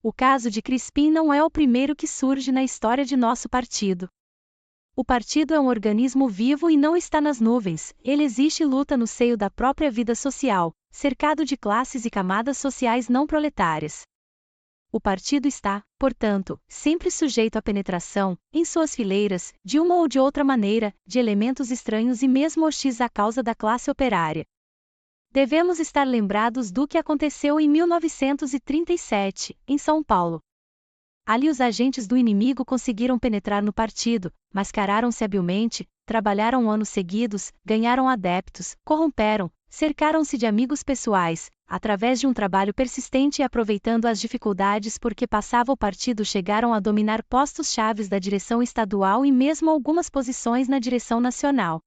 O caso de Crispim não é o primeiro que surge na história de nosso partido. O partido é um organismo vivo e não está nas nuvens, ele existe e luta no seio da própria vida social, cercado de classes e camadas sociais não proletárias. O partido está, portanto, sempre sujeito à penetração, em suas fileiras, de uma ou de outra maneira, de elementos estranhos e mesmo hostis à causa da classe operária. Devemos estar lembrados do que aconteceu em 1937, em São Paulo. Ali os agentes do inimigo conseguiram penetrar no partido, mascararam-se habilmente, trabalharam anos seguidos, ganharam adeptos, corromperam, Cercaram-se de amigos pessoais, através de um trabalho persistente e aproveitando as dificuldades por que passava o partido, chegaram a dominar postos chaves da direção estadual e mesmo algumas posições na direção nacional.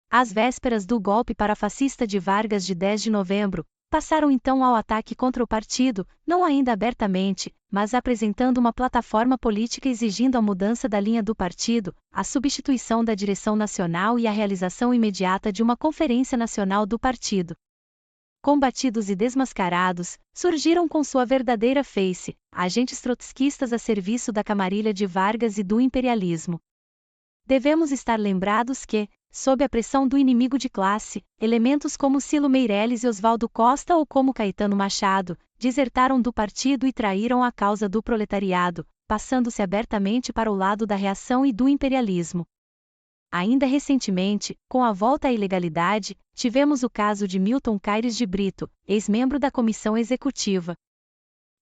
Às vésperas do golpe parafascista de Vargas de 10 de novembro, passaram então ao ataque contra o partido, não ainda abertamente, mas apresentando uma plataforma política exigindo a mudança da linha do partido, a substituição da direção nacional e a realização imediata de uma conferência nacional do partido. Combatidos e desmascarados, surgiram com sua verdadeira face, agentes trotskistas a serviço da camarilha de Vargas e do imperialismo. Devemos estar lembrados que, sob a pressão do inimigo de classe, elementos como Cilo Meirelles e Oswaldo Costa ou como Caetano Machado, desertaram do partido e traíram a causa do proletariado, passando-se abertamente para o lado da reação e do imperialismo. Ainda recentemente, com a volta à ilegalidade, tivemos o caso de Milton Caires de Brito, ex-membro da comissão executiva.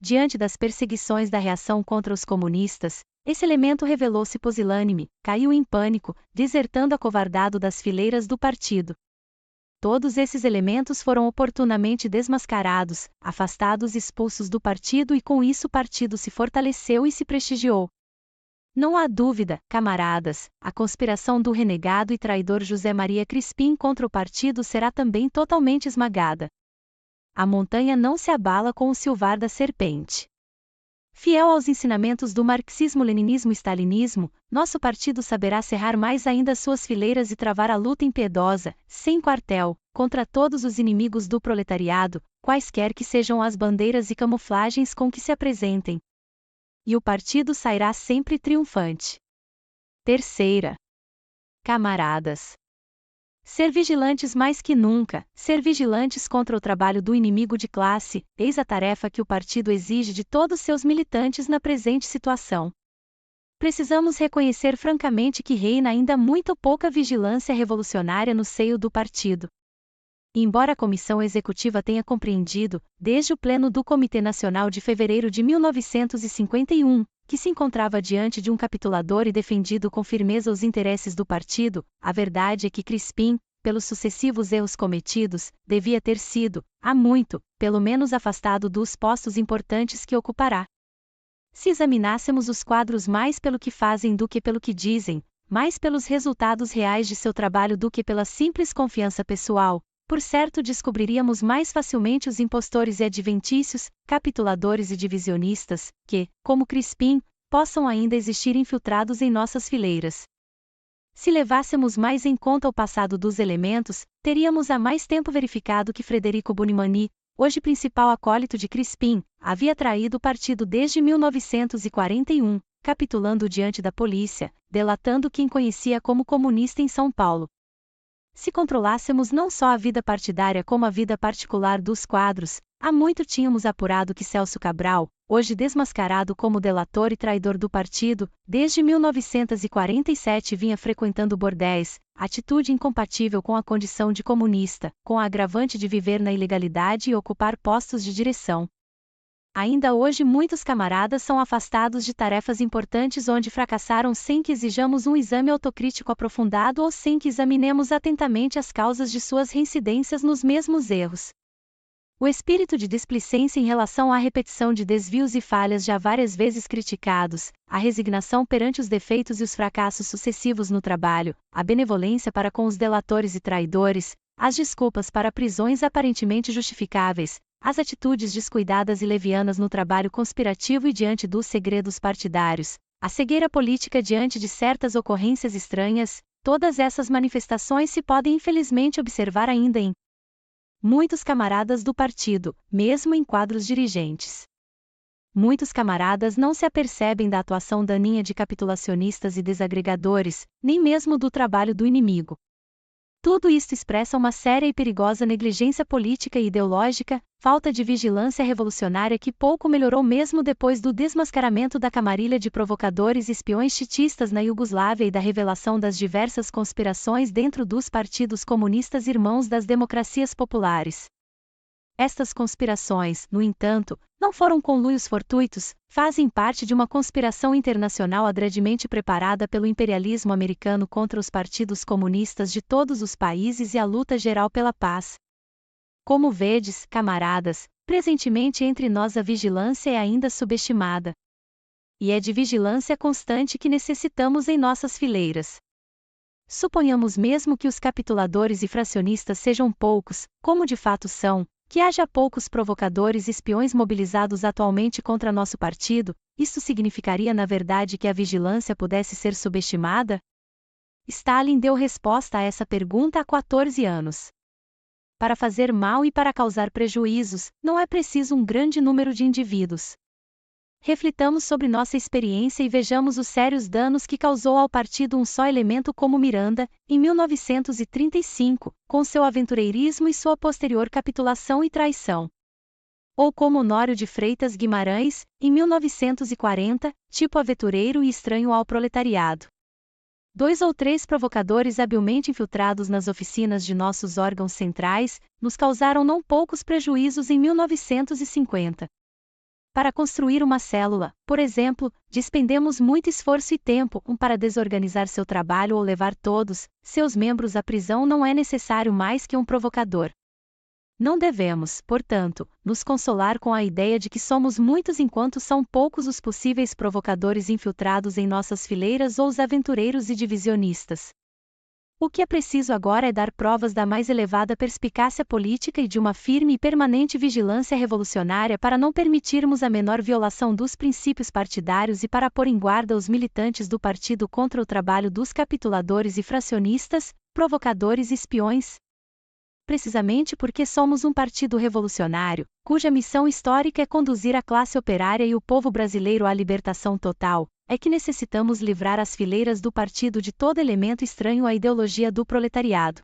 Diante das perseguições da reação contra os comunistas, esse elemento revelou-se pusilânime, caiu em pânico, desertando acovardado das fileiras do partido. Todos esses elementos foram oportunamente desmascarados, afastados e expulsos do partido e com isso o partido se fortaleceu e se prestigiou. Não há dúvida, camaradas, a conspiração do renegado e traidor José Maria Crispim contra o partido será também totalmente esmagada. A montanha não se abala com o silvar da serpente. Fiel aos ensinamentos do marxismo-leninismo e stalinismo, nosso partido saberá cerrar mais ainda suas fileiras e travar a luta impiedosa, sem quartel, contra todos os inimigos do proletariado, quaisquer que sejam as bandeiras e camuflagens com que se apresentem. E o partido sairá sempre triunfante. Terceira. Camaradas. Ser vigilantes mais que nunca, ser vigilantes contra o trabalho do inimigo de classe, eis a tarefa que o partido exige de todos seus militantes na presente situação. Precisamos reconhecer francamente que reina ainda muito pouca vigilância revolucionária no seio do partido. Embora a comissão executiva tenha compreendido, desde o pleno do Comitê Nacional de fevereiro de 1951, que se encontrava diante de um capitulador e defendido com firmeza os interesses do partido, a verdade é que Crispim, pelos sucessivos erros cometidos, devia ter sido, há muito, pelo menos afastado dos postos importantes que ocupará. Se examinássemos os quadros mais pelo que fazem do que pelo que dizem, mais pelos resultados reais de seu trabalho do que pela simples confiança pessoal, por certo descobriríamos mais facilmente os impostores e adventícios, capituladores e divisionistas, que, como Crispim, possam ainda existir infiltrados em nossas fileiras. Se levássemos mais em conta o passado dos elementos, teríamos há mais tempo verificado que Frederico Bunimani, hoje principal acólito de Crispim, havia traído o partido desde 1941, capitulando diante da polícia, delatando quem conhecia como comunista em São Paulo. Se controlássemos não só a vida partidária como a vida particular dos quadros, há muito tínhamos apurado que Celso Cabral, hoje desmascarado como delator e traidor do partido, desde 1947 vinha frequentando bordéis, atitude incompatível com a condição de comunista, com a agravante de viver na ilegalidade e ocupar postos de direção. Ainda hoje muitos camaradas são afastados de tarefas importantes onde fracassaram sem que exijamos um exame autocrítico aprofundado ou sem que examinemos atentamente as causas de suas reincidências nos mesmos erros. O espírito de displicência em relação à repetição de desvios e falhas já várias vezes criticados, a resignação perante os defeitos e os fracassos sucessivos no trabalho, a benevolência para com os delatores e traidores, as desculpas para prisões aparentemente justificáveis, as atitudes descuidadas e levianas no trabalho conspirativo e diante dos segredos partidários, a cegueira política diante de certas ocorrências estranhas, todas essas manifestações se podem infelizmente observar ainda em muitos camaradas do partido, mesmo em quadros dirigentes. Muitos camaradas não se apercebem da atuação daninha de capitulacionistas e desagregadores, nem mesmo do trabalho do inimigo. Tudo isto expressa uma séria e perigosa negligência política e ideológica, falta de vigilância revolucionária que pouco melhorou mesmo depois do desmascaramento da camarilha de provocadores e espiões chitistas na Iugoslávia e da revelação das diversas conspirações dentro dos partidos comunistas irmãos das democracias populares. Estas conspirações, no entanto, não foram conluios fortuitos, fazem parte de uma conspiração internacional adredemente preparada pelo imperialismo americano contra os partidos comunistas de todos os países e a luta geral pela paz. Como vedes, camaradas, presentemente entre nós a vigilância é ainda subestimada. E é de vigilância constante que necessitamos em nossas fileiras. Suponhamos mesmo que os capituladores e fracionistas sejam poucos, como de fato são, que haja poucos provocadores e espiões mobilizados atualmente contra nosso partido, isto significaria na verdade que a vigilância pudesse ser subestimada? Stalin deu resposta a essa pergunta há 14 anos. Para fazer mal e para causar prejuízos, não é preciso um grande número de indivíduos. Reflitamos sobre nossa experiência e vejamos os sérios danos que causou ao partido um só elemento como Miranda, em 1935, com seu aventureirismo e sua posterior capitulação e traição. Ou como Honório de Freitas Guimarães, em 1940, tipo aventureiro e estranho ao proletariado. 2 ou 3 provocadores habilmente infiltrados nas oficinas de nossos órgãos centrais, nos causaram não poucos prejuízos em 1950. Para construir uma célula, por exemplo, despendemos muito esforço e tempo para desorganizar seu trabalho ou levar todos, seus membros à prisão não é necessário mais que um provocador. Não devemos, portanto, nos consolar com a ideia de que somos muitos enquanto são poucos os possíveis provocadores infiltrados em nossas fileiras ou os aventureiros e divisionistas. O que é preciso agora é dar provas da mais elevada perspicácia política e de uma firme e permanente vigilância revolucionária para não permitirmos a menor violação dos princípios partidários e para pôr em guarda os militantes do partido contra o trabalho dos capituladores e fracionistas, provocadores e espiões. Precisamente porque somos um partido revolucionário, cuja missão histórica é conduzir a classe operária e o povo brasileiro à libertação total, é que necessitamos livrar as fileiras do partido de todo elemento estranho à ideologia do proletariado.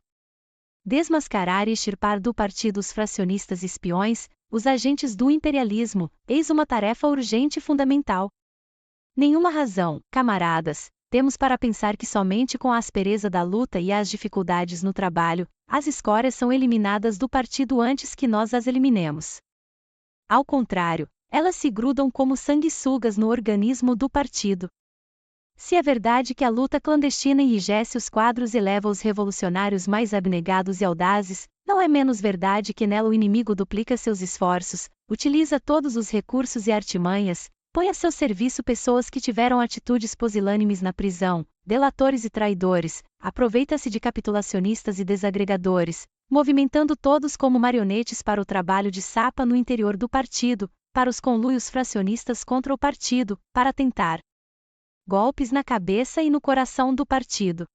Desmascarar e extirpar do partido os fracionistas e espiões, os agentes do imperialismo, eis uma tarefa urgente e fundamental. Nenhuma razão, camaradas, temos para pensar que somente com a aspereza da luta e as dificuldades no trabalho, as escórias são eliminadas do partido antes que nós as eliminemos. Ao contrário, elas se grudam como sanguessugas no organismo do partido. Se é verdade que a luta clandestina enrijece os quadros e leva os revolucionários mais abnegados e audazes, não é menos verdade que nela o inimigo duplica seus esforços, utiliza todos os recursos e artimanhas, põe a seu serviço pessoas que tiveram atitudes pusilânimes na prisão, delatores e traidores, aproveita-se de capitulacionistas e desagregadores, movimentando todos como marionetes para o trabalho de sapa no interior do partido, para os conluios fracionistas contra o partido, para tentar golpes na cabeça e no coração do partido.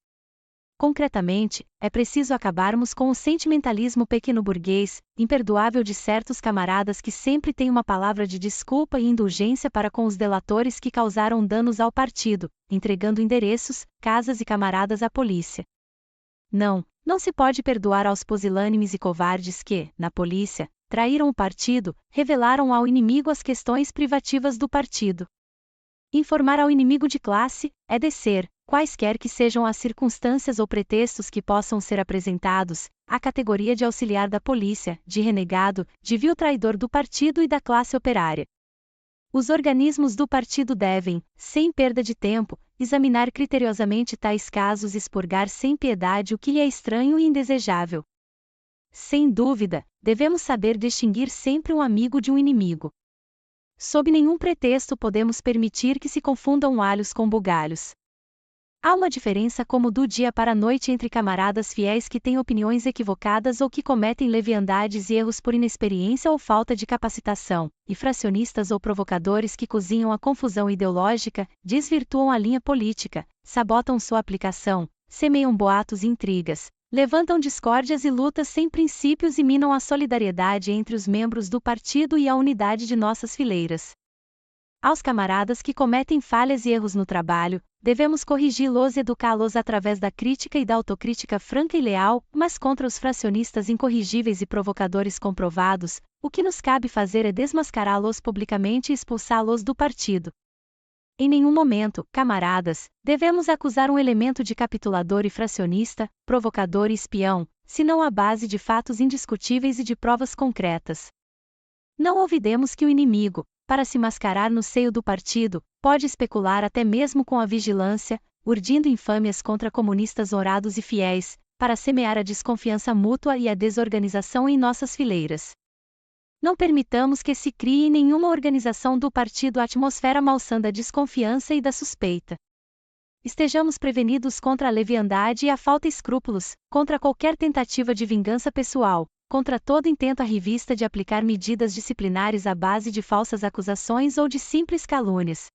Concretamente, é preciso acabarmos com o sentimentalismo pequeno-burguês, imperdoável de certos camaradas que sempre têm uma palavra de desculpa e indulgência para com os delatores que causaram danos ao partido, entregando endereços, casas e camaradas à polícia. Não se pode perdoar aos pusilânimes e covardes que, na polícia, traíram o partido, revelaram ao inimigo as questões privativas do partido. Informar ao inimigo de classe é descer, quaisquer que sejam as circunstâncias ou pretextos que possam ser apresentados, à categoria de auxiliar da polícia, de renegado, de vil traidor do partido e da classe operária. Os organismos do partido devem, sem perda de tempo, examinar criteriosamente tais casos e expurgar sem piedade o que lhe é estranho e indesejável. Sem dúvida, devemos saber distinguir sempre um amigo de um inimigo. Sob nenhum pretexto podemos permitir que se confundam alhos com bugalhos. Há uma diferença como do dia para a noite entre camaradas fiéis que têm opiniões equivocadas ou que cometem leviandades e erros por inexperiência ou falta de capacitação, e fracionistas ou provocadores que cozinham a confusão ideológica, desvirtuam a linha política, sabotam sua aplicação, semeiam boatos e intrigas, levantam discórdias e lutas sem princípios e minam a solidariedade entre os membros do partido e a unidade de nossas fileiras. Aos camaradas que cometem falhas e erros no trabalho, devemos corrigi-los e educá-los através da crítica e da autocrítica franca e leal, mas contra os fracionistas incorrigíveis e provocadores comprovados, o que nos cabe fazer é desmascará-los publicamente e expulsá-los do partido. Em nenhum momento, camaradas, devemos acusar um elemento de capitulador e fracionista, provocador e espião, senão à base de fatos indiscutíveis e de provas concretas. Não olvidemos que o inimigo, para se mascarar no seio do partido, pode especular até mesmo com a vigilância, urdindo infâmias contra comunistas honrados e fiéis, para semear a desconfiança mútua e a desorganização em nossas fileiras. Não permitamos que se crie em nenhuma organização do partido a atmosfera malsã da desconfiança e da suspeita. Estejamos prevenidos contra a leviandade e a falta de escrúpulos, contra qualquer tentativa de vingança pessoal, contra todo intento arrivista de aplicar medidas disciplinares à base de falsas acusações ou de simples calúnias.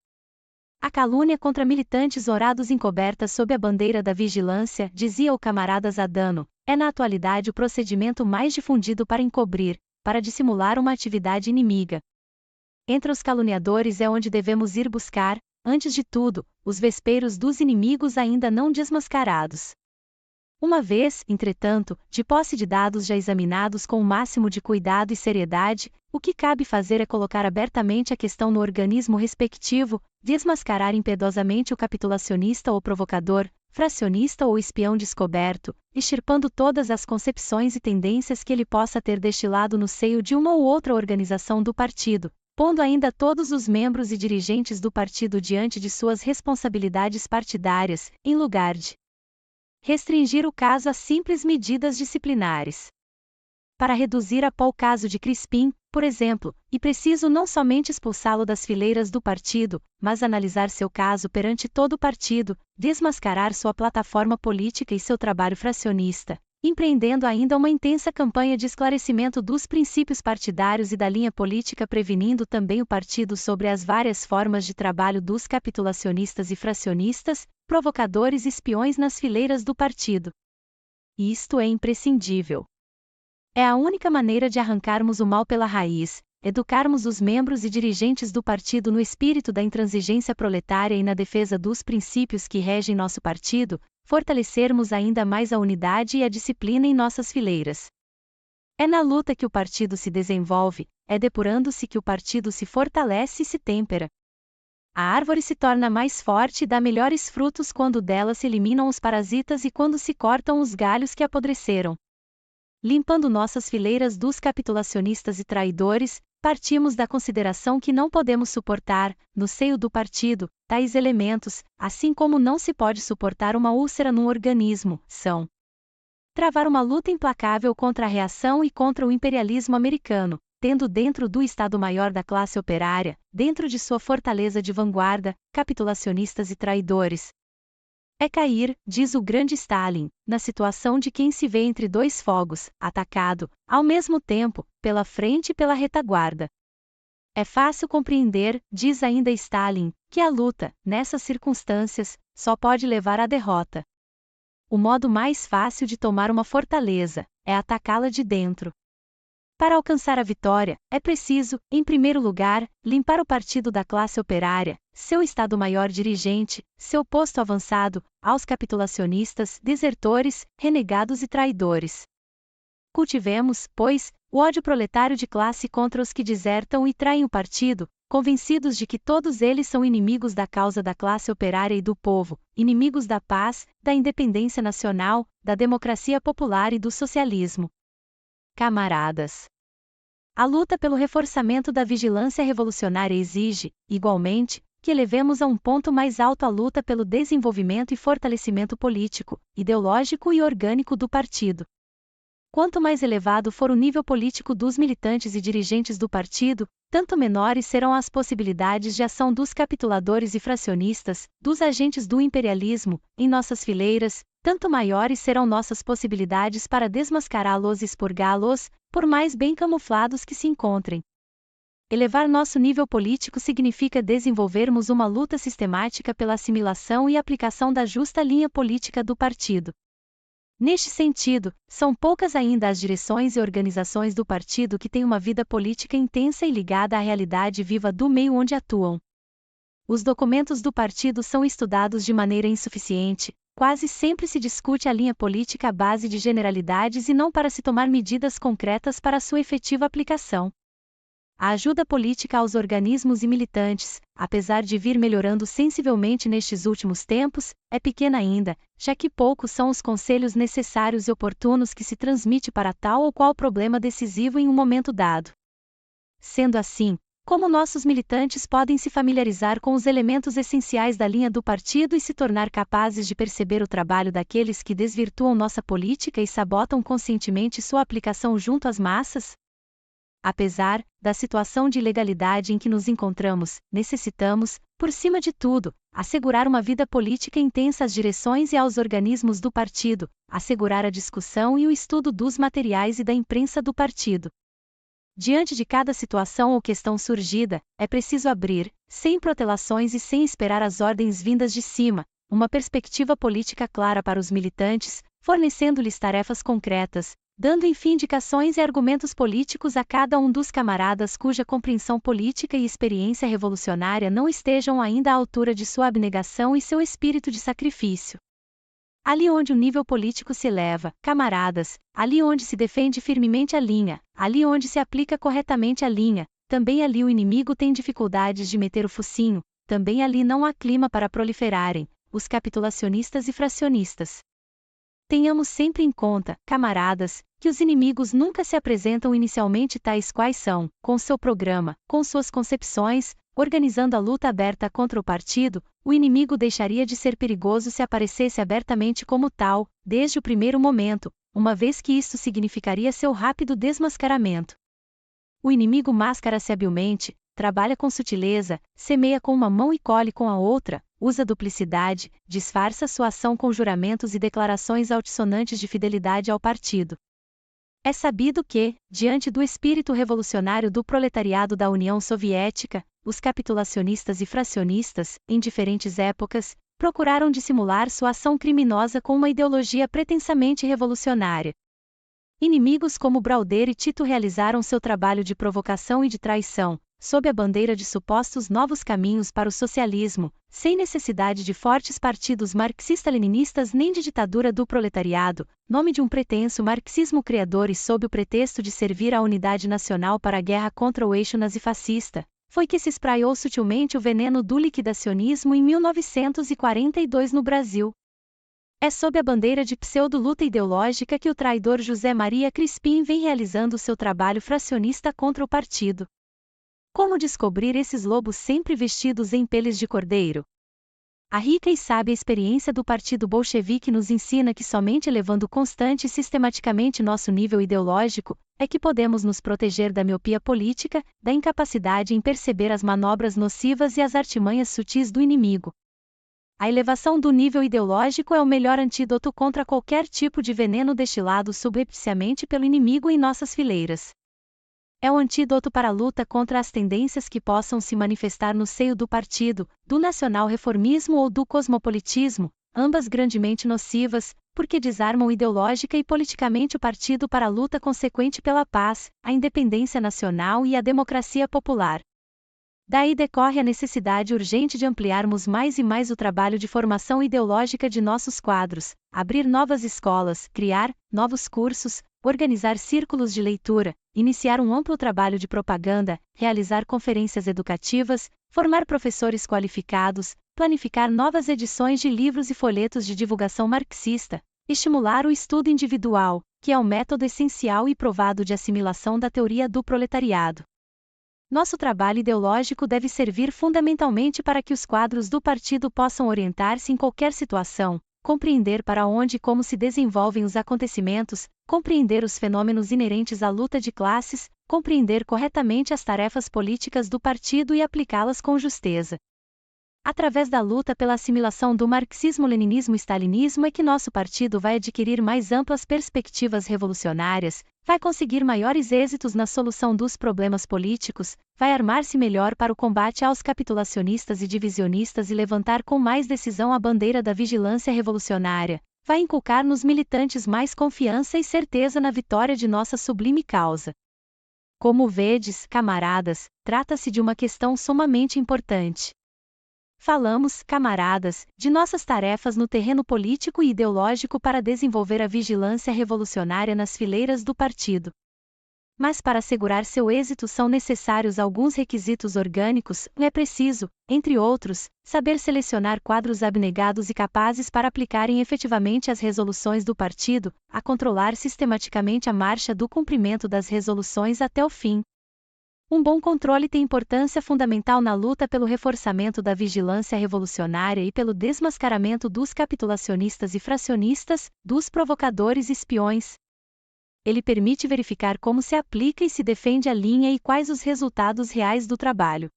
A calúnia contra militantes orados encobertas sob a bandeira da vigilância, dizia o camarada Zadano, é na atualidade o procedimento mais difundido para encobrir, para dissimular uma atividade inimiga. Entre os caluniadores é onde devemos ir buscar, antes de tudo, os vespeiros dos inimigos ainda não desmascarados. Uma vez, entretanto, de posse de dados já examinados com o máximo de cuidado e seriedade, o que cabe fazer é colocar abertamente a questão no organismo respectivo, desmascarar impiedosamente o capitulacionista ou provocador, fracionista ou espião descoberto, extirpando todas as concepções e tendências que ele possa ter destilado no seio de uma ou outra organização do partido, pondo ainda todos os membros e dirigentes do partido diante de suas responsabilidades partidárias, em lugar de restringir o caso a simples medidas disciplinares. Para reduzir a pó o caso de Crispim, por exemplo, é preciso não somente expulsá-lo das fileiras do partido, mas analisar seu caso perante todo o partido, desmascarar sua plataforma política e seu trabalho fracionista, empreendendo ainda uma intensa campanha de esclarecimento dos princípios partidários e da linha política, prevenindo também o partido sobre as várias formas de trabalho dos capitulacionistas e fracionistas, provocadores e espiões nas fileiras do partido. Isto é imprescindível. É a única maneira de arrancarmos o mal pela raiz, educarmos os membros e dirigentes do partido no espírito da intransigência proletária e na defesa dos princípios que regem nosso partido, fortalecermos ainda mais a unidade e a disciplina em nossas fileiras. É na luta que o partido se desenvolve, é depurando-se que o partido se fortalece e se tempera. A árvore se torna mais forte e dá melhores frutos quando dela se eliminam os parasitas e quando se cortam os galhos que apodreceram. Limpando nossas fileiras dos capitulacionistas e traidores, partimos da consideração que não podemos suportar, no seio do partido, tais elementos, assim como não se pode suportar uma úlcera num organismo, são travar uma luta implacável contra a reação e contra o imperialismo americano, tendo dentro do Estado-Maior da classe operária, dentro de sua fortaleza de vanguarda, capitulacionistas e traidores. É cair, diz o grande Stalin, na situação de quem se vê entre dois fogos, atacado, ao mesmo tempo, pela frente e pela retaguarda. É fácil compreender, diz ainda Stalin, que a luta, nessas circunstâncias, só pode levar à derrota. O modo mais fácil de tomar uma fortaleza é atacá-la de dentro. Para alcançar a vitória, é preciso, em primeiro lugar, limpar o partido da classe operária, seu Estado-Maior dirigente, seu posto avançado, aos capitulacionistas, desertores, renegados e traidores. Cultivemos, pois, o ódio proletário de classe contra os que desertam e traem o partido, convencidos de que todos eles são inimigos da causa da classe operária e do povo, inimigos da paz, da independência nacional, da democracia popular e do socialismo. Camaradas, a luta pelo reforçamento da vigilância revolucionária exige, igualmente, que elevemos a um ponto mais alto a luta pelo desenvolvimento e fortalecimento político, ideológico e orgânico do partido. Quanto mais elevado for o nível político dos militantes e dirigentes do partido, tanto menores serão as possibilidades de ação dos capituladores e fracionistas, dos agentes do imperialismo, em nossas fileiras, tanto maiores serão nossas possibilidades para desmascará-los e expurgá-los, por mais bem camuflados que se encontrem. Elevar nosso nível político significa desenvolvermos uma luta sistemática pela assimilação e aplicação da justa linha política do partido. Neste sentido, são poucas ainda as direções e organizações do partido que têm uma vida política intensa e ligada à realidade viva do meio onde atuam. Os documentos do partido são estudados de maneira insuficiente, quase sempre se discute a linha política à base de generalidades e não para se tomar medidas concretas para sua efetiva aplicação. A ajuda política aos organismos e militantes, apesar de vir melhorando sensivelmente nestes últimos tempos, é pequena ainda, já que poucos são os conselhos necessários e oportunos que se transmite para tal ou qual problema decisivo em um momento dado. Sendo assim, Como nossos militantes podem se familiarizar com os elementos essenciais da linha do partido e se tornar capazes de perceber o trabalho daqueles que desvirtuam nossa política e sabotam conscientemente sua aplicação junto às massas? Apesar da situação de ilegalidade em que nos encontramos, necessitamos, por cima de tudo, assegurar uma vida política intensa às direções e aos organismos do partido, assegurar a discussão e o estudo dos materiais e da imprensa do partido. Diante de cada situação ou questão surgida, é preciso abrir, sem protelações e sem esperar as ordens vindas de cima, uma perspectiva política clara para os militantes, fornecendo-lhes tarefas concretas, dando enfim indicações e argumentos políticos a cada um dos camaradas cuja compreensão política e experiência revolucionária não estejam ainda à altura de sua abnegação e seu espírito de sacrifício. Ali onde o nível político se eleva, camaradas, ali onde se defende firmemente a linha, ali onde se aplica corretamente a linha, também ali o inimigo tem dificuldades de meter o focinho, também ali não há clima para proliferarem os capitulacionistas e fracionistas. Tenhamos sempre em conta, camaradas, que os inimigos nunca se apresentam inicialmente tais quais são, com seu programa, com suas concepções, organizando a luta aberta contra o partido. O inimigo deixaria de ser perigoso se aparecesse abertamente como tal, desde o primeiro momento, uma vez que isto significaria seu rápido desmascaramento. O inimigo mascara-se habilmente, trabalha com sutileza, semeia com uma mão e colhe com a outra, usa duplicidade, disfarça sua ação com juramentos e declarações altissonantes de fidelidade ao partido. É sabido que, diante do espírito revolucionário do proletariado da União Soviética, os capitulacionistas e fracionistas, em diferentes épocas, procuraram dissimular sua ação criminosa com uma ideologia pretensamente revolucionária. Inimigos como Brauder e Tito realizaram seu trabalho de provocação e de traição, sob a bandeira de supostos novos caminhos para o socialismo, sem necessidade de fortes partidos marxista-leninistas nem de ditadura do proletariado, nome de um pretenso marxismo criador e sob o pretexto de servir à unidade nacional para a guerra contra o eixo nazifascista. Foi que se espraiou sutilmente o veneno do liquidacionismo em 1942 no Brasil. É sob a bandeira de pseudo-luta ideológica que o traidor José Maria Crispim vem realizando seu trabalho fracionista contra o partido. Como descobrir esses lobos sempre vestidos em peles de cordeiro? A rica e sábia experiência do Partido Bolchevique nos ensina que somente elevando constante e sistematicamente nosso nível ideológico, é que podemos nos proteger da miopia política, da incapacidade em perceber as manobras nocivas e as artimanhas sutis do inimigo. A elevação do nível ideológico é o melhor antídoto contra qualquer tipo de veneno destilado subrepticiamente pelo inimigo em nossas fileiras. É o antídoto para a luta contra as tendências que possam se manifestar no seio do partido, do nacional-reformismo ou do cosmopolitismo, ambas grandemente nocivas, porque desarmam ideológica e politicamente o partido para a luta consequente pela paz, a independência nacional e a democracia popular. Daí decorre a necessidade urgente de ampliarmos mais e mais o trabalho de formação ideológica de nossos quadros, abrir novas escolas, criar novos cursos, organizar círculos de leitura, iniciar um amplo trabalho de propaganda, realizar conferências educativas, formar professores qualificados, planificar novas edições de livros e folhetos de divulgação marxista, estimular o estudo individual, que é um método essencial e provado de assimilação da teoria do proletariado. Nosso trabalho ideológico deve servir fundamentalmente para que os quadros do partido possam orientar-se em qualquer situação, compreender para onde e como se desenvolvem os acontecimentos, compreender os fenômenos inerentes à luta de classes, compreender corretamente as tarefas políticas do partido e aplicá-las com justeza. Através da luta pela assimilação do marxismo-leninismo-stalinismo é que nosso partido vai adquirir mais amplas perspectivas revolucionárias, vai conseguir maiores êxitos na solução dos problemas políticos, vai armar-se melhor para o combate aos capitulacionistas e divisionistas e levantar com mais decisão a bandeira da vigilância revolucionária, vai inculcar nos militantes mais confiança e certeza na vitória de nossa sublime causa. Como vedes, camaradas, trata-se de uma questão sumamente importante. Falamos, camaradas, de nossas tarefas no terreno político e ideológico para desenvolver a vigilância revolucionária nas fileiras do partido. Mas para assegurar seu êxito são necessários alguns requisitos orgânicos, é preciso, entre outros, saber selecionar quadros abnegados e capazes para aplicarem efetivamente as resoluções do partido, a controlar sistematicamente a marcha do cumprimento das resoluções até o fim. Um bom controle tem importância fundamental na luta pelo reforçamento da vigilância revolucionária e pelo desmascaramento dos capitulacionistas e fracionistas, dos provocadores e espiões. Ele permite verificar como se aplica e se defende a linha e quais os resultados reais do trabalho.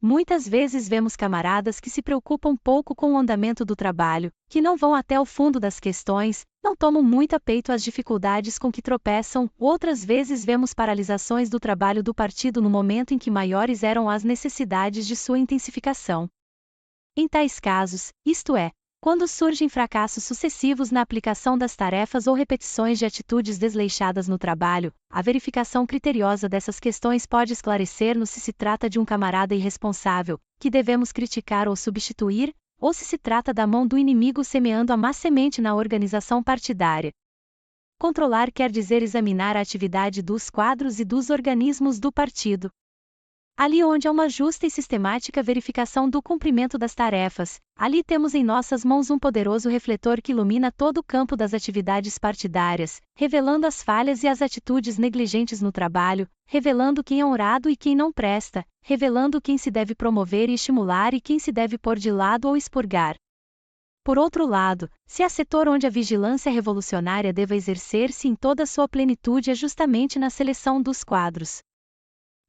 Muitas vezes vemos camaradas que se preocupam pouco com o andamento do trabalho, que não vão até o fundo das questões, não tomam muito a peito as dificuldades com que tropeçam, outras vezes vemos paralisações do trabalho do partido no momento em que maiores eram as necessidades de sua intensificação. Em tais casos, isto é, quando surgem fracassos sucessivos na aplicação das tarefas ou repetições de atitudes desleixadas no trabalho, a verificação criteriosa dessas questões pode esclarecer-nos se se trata de um camarada irresponsável, que devemos criticar ou substituir, ou se se trata da mão do inimigo semeando a má semente na organização partidária. Controlar quer dizer examinar a atividade dos quadros e dos organismos do partido. Ali onde há uma justa e sistemática verificação do cumprimento das tarefas, ali temos em nossas mãos um poderoso refletor que ilumina todo o campo das atividades partidárias, revelando as falhas e as atitudes negligentes no trabalho, revelando quem é honrado e quem não presta, revelando quem se deve promover e estimular e quem se deve pôr de lado ou expurgar. Por outro lado, se há setor onde a vigilância revolucionária deva exercer-se em toda a sua plenitude é justamente na seleção dos quadros.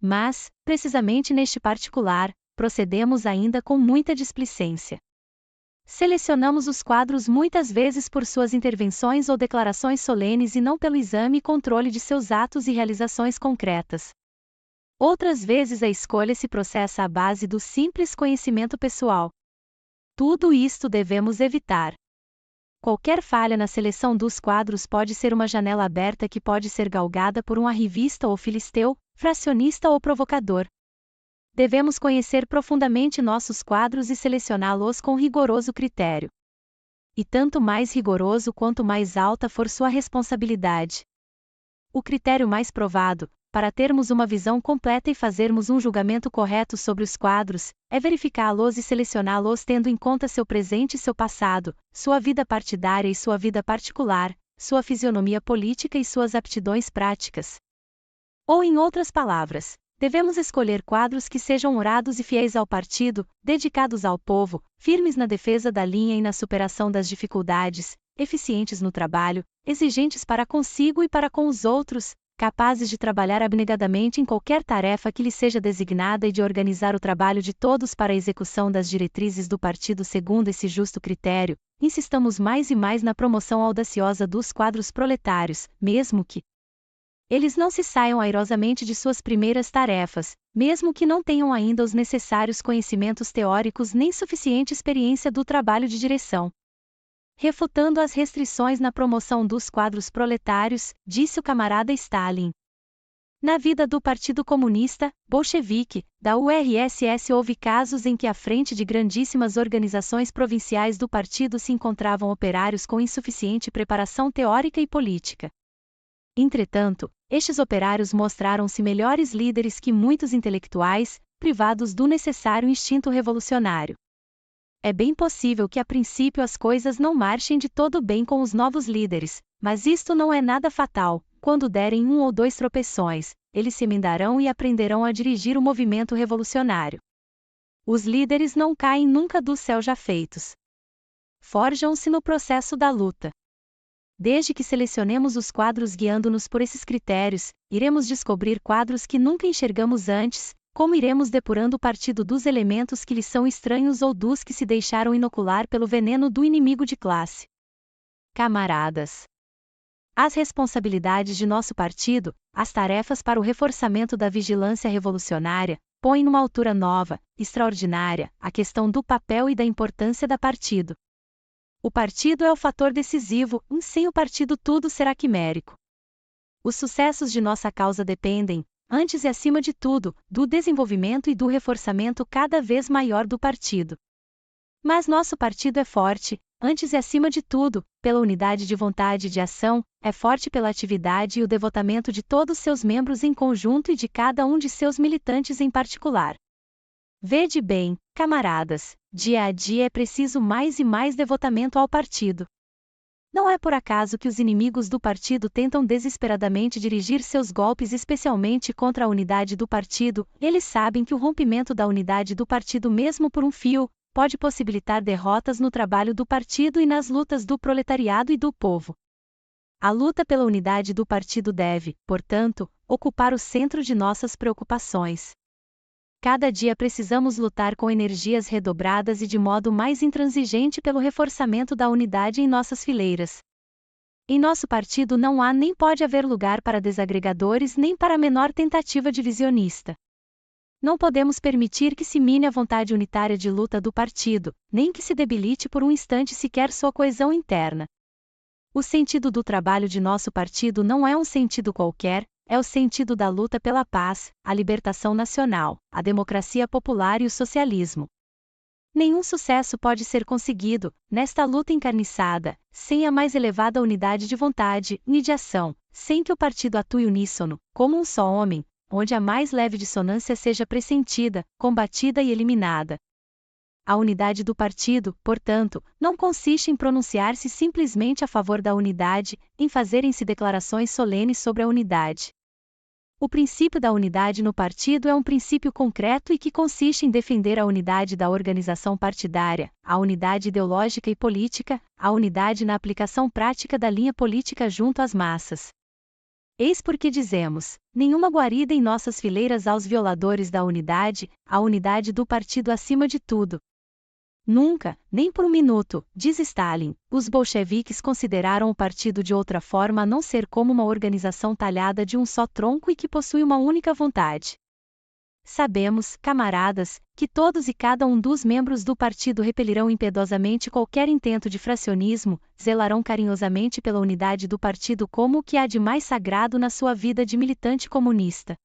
Mas, precisamente neste particular, procedemos ainda com muita displicência. Selecionamos os quadros muitas vezes por suas intervenções ou declarações solenes e não pelo exame e controle de seus atos e realizações concretas. Outras vezes a escolha se processa à base do simples conhecimento pessoal. Tudo isto devemos evitar. Qualquer falha na seleção dos quadros pode ser uma janela aberta que pode ser galgada por um arrivista ou filisteu, fracionista ou provocador. Devemos conhecer profundamente nossos quadros e selecioná-los com rigoroso critério. E tanto mais rigoroso quanto mais alta for sua responsabilidade. O critério mais provado, para termos uma visão completa e fazermos um julgamento correto sobre os quadros, é verificá-los e selecioná-los tendo em conta seu presente e seu passado, sua vida partidária e sua vida particular, sua fisionomia política e suas aptidões práticas. Ou em outras palavras, devemos escolher quadros que sejam honrados e fiéis ao partido, dedicados ao povo, firmes na defesa da linha e na superação das dificuldades, eficientes no trabalho, exigentes para consigo e para com os outros, capazes de trabalhar abnegadamente em qualquer tarefa que lhe seja designada e de organizar o trabalho de todos para a execução das diretrizes do partido segundo esse justo critério. Insistamos mais e mais na promoção audaciosa dos quadros proletários, mesmo que eles não se saiam airosamente de suas primeiras tarefas, mesmo que não tenham ainda os necessários conhecimentos teóricos nem suficiente experiência do trabalho de direção. Refutando as restrições na promoção dos quadros proletários, disse o camarada Stalin. Na vida do Partido Comunista, bolchevique, da URSS houve casos em que à frente de grandíssimas organizações provinciais do partido se encontravam operários com insuficiente preparação teórica e política. Entretanto, estes operários mostraram-se melhores líderes que muitos intelectuais, privados do necessário instinto revolucionário. É bem possível que a princípio as coisas não marchem de todo bem com os novos líderes, mas isto não é nada fatal. Quando derem um ou dois tropeções, eles se emendarão e aprenderão a dirigir o movimento revolucionário. Os líderes não caem nunca do céu já feitos. Forjam-se no processo da luta. Desde que selecionemos os quadros guiando-nos por esses critérios, iremos descobrir quadros que nunca enxergamos antes, como iremos depurando o partido dos elementos que lhes são estranhos ou dos que se deixaram inocular pelo veneno do inimigo de classe. Camaradas, as responsabilidades de nosso partido, as tarefas para o reforçamento da vigilância revolucionária, põem numa altura nova, extraordinária, a questão do papel e da importância da partido. O partido é o fator decisivo, e sem o partido tudo será quimérico. Os sucessos de nossa causa dependem, antes e acima de tudo, do desenvolvimento e do reforçamento cada vez maior do partido. Mas nosso partido é forte, antes e acima de tudo, pela unidade de vontade e de ação, é forte pela atividade e o devotamento de todos seus membros em conjunto e de cada um de seus militantes em particular. Vede bem, camaradas, dia a dia é preciso mais e mais devotamento ao partido. Não é por acaso que os inimigos do partido tentam desesperadamente dirigir seus golpes especialmente contra a unidade do partido. Eles sabem que o rompimento da unidade do partido mesmo por um fio, pode possibilitar derrotas no trabalho do partido e nas lutas do proletariado e do povo. A luta pela unidade do partido deve, portanto, ocupar o centro de nossas preocupações. Cada dia precisamos lutar com energias redobradas e de modo mais intransigente pelo reforçamento da unidade em nossas fileiras. Em nosso partido não há nem pode haver lugar para desagregadores nem para a menor tentativa divisionista. Não podemos permitir que se mine a vontade unitária de luta do partido, nem que se debilite por um instante sequer sua coesão interna. O sentido do trabalho de nosso partido não é um sentido qualquer, é o sentido da luta pela paz, a libertação nacional, a democracia popular e o socialismo. Nenhum sucesso pode ser conseguido, nesta luta encarniçada, sem a mais elevada unidade de vontade e de ação, sem que o partido atue uníssono, como um só homem, onde a mais leve dissonância seja pressentida, combatida e eliminada. A unidade do partido, portanto, não consiste em pronunciar-se simplesmente a favor da unidade, em fazerem-se declarações solenes sobre a unidade. O princípio da unidade no partido é um princípio concreto e que consiste em defender a unidade da organização partidária, a unidade ideológica e política, a unidade na aplicação prática da linha política junto às massas. Eis porque dizemos: nenhuma guarida em nossas fileiras aos violadores da unidade, a unidade do partido acima de tudo. Nunca, nem por um minuto, diz Stalin, os bolcheviques consideraram o partido de outra forma a não ser como uma organização talhada de um só tronco e que possui uma única vontade. Sabemos, camaradas, que todos e cada um dos membros do partido repelirão impiedosamente qualquer intento de fracionismo, zelarão carinhosamente pela unidade do partido como o que há de mais sagrado na sua vida de militante comunista.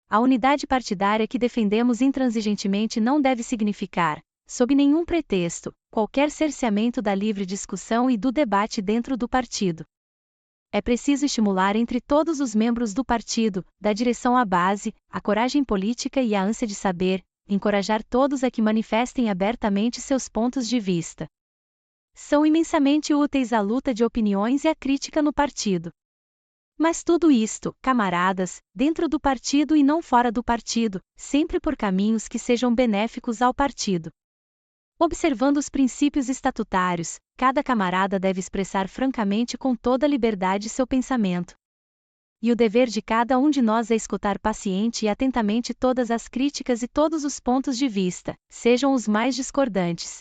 A unidade partidária que defendemos intransigentemente não deve significar, sob nenhum pretexto, qualquer cerceamento da livre discussão e do debate dentro do partido. É preciso estimular entre todos os membros do partido, da direção à base, a coragem política e a ânsia de saber, encorajar todos a que manifestem abertamente seus pontos de vista. São imensamente úteis a luta de opiniões e a crítica no partido. Mas tudo isto, camaradas, dentro do partido e não fora do partido, sempre por caminhos que sejam benéficos ao partido. Observando os princípios estatutários, cada camarada deve expressar francamente com toda liberdade seu pensamento. E o dever de cada um de nós é escutar paciente e atentamente todas as críticas e todos os pontos de vista, sejam os mais discordantes.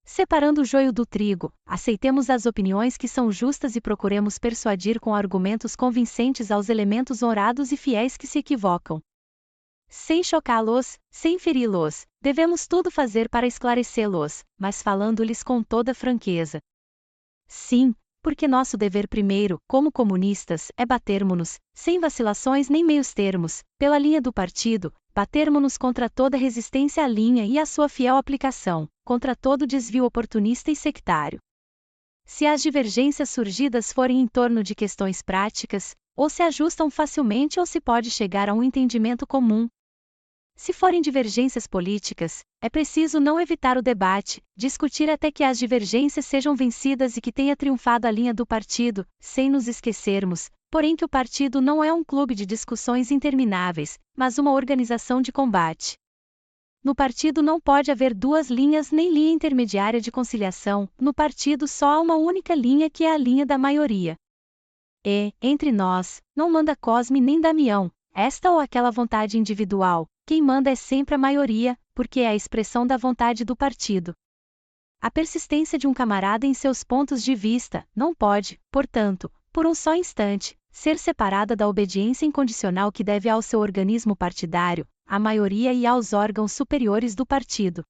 Separando o joio do trigo, aceitemos as opiniões que são justas e procuremos persuadir com argumentos convincentes aos elementos honrados e fiéis que se equivocam. Sem chocá-los, sem feri-los, devemos tudo fazer para esclarecê-los, mas falando-lhes com toda franqueza. Sim, porque nosso dever primeiro, como comunistas, é batermos-nos, sem vacilações nem meios termos, pela linha do partido, batermos-nos contra toda resistência à linha e à sua fiel aplicação, contra todo desvio oportunista e sectário. Se as divergências surgidas forem em torno de questões práticas, ou se ajustam facilmente ou se pode chegar a um entendimento comum. Se forem divergências políticas, é preciso não evitar o debate, discutir até que as divergências sejam vencidas e que tenha triunfado a linha do partido, sem nos esquecermos, porém que o partido não é um clube de discussões intermináveis, mas uma organização de combate. No partido não pode haver duas linhas nem linha intermediária de conciliação, no partido só há uma única linha que é a linha da maioria. E, entre nós, não manda Cosme nem Damião, esta ou aquela vontade individual. Quem manda é sempre a maioria, porque é a expressão da vontade do partido. A persistência de um camarada em seus pontos de vista não pode, portanto, por um só instante, ser separada da obediência incondicional que deve ao seu organismo partidário, à maioria e aos órgãos superiores do partido.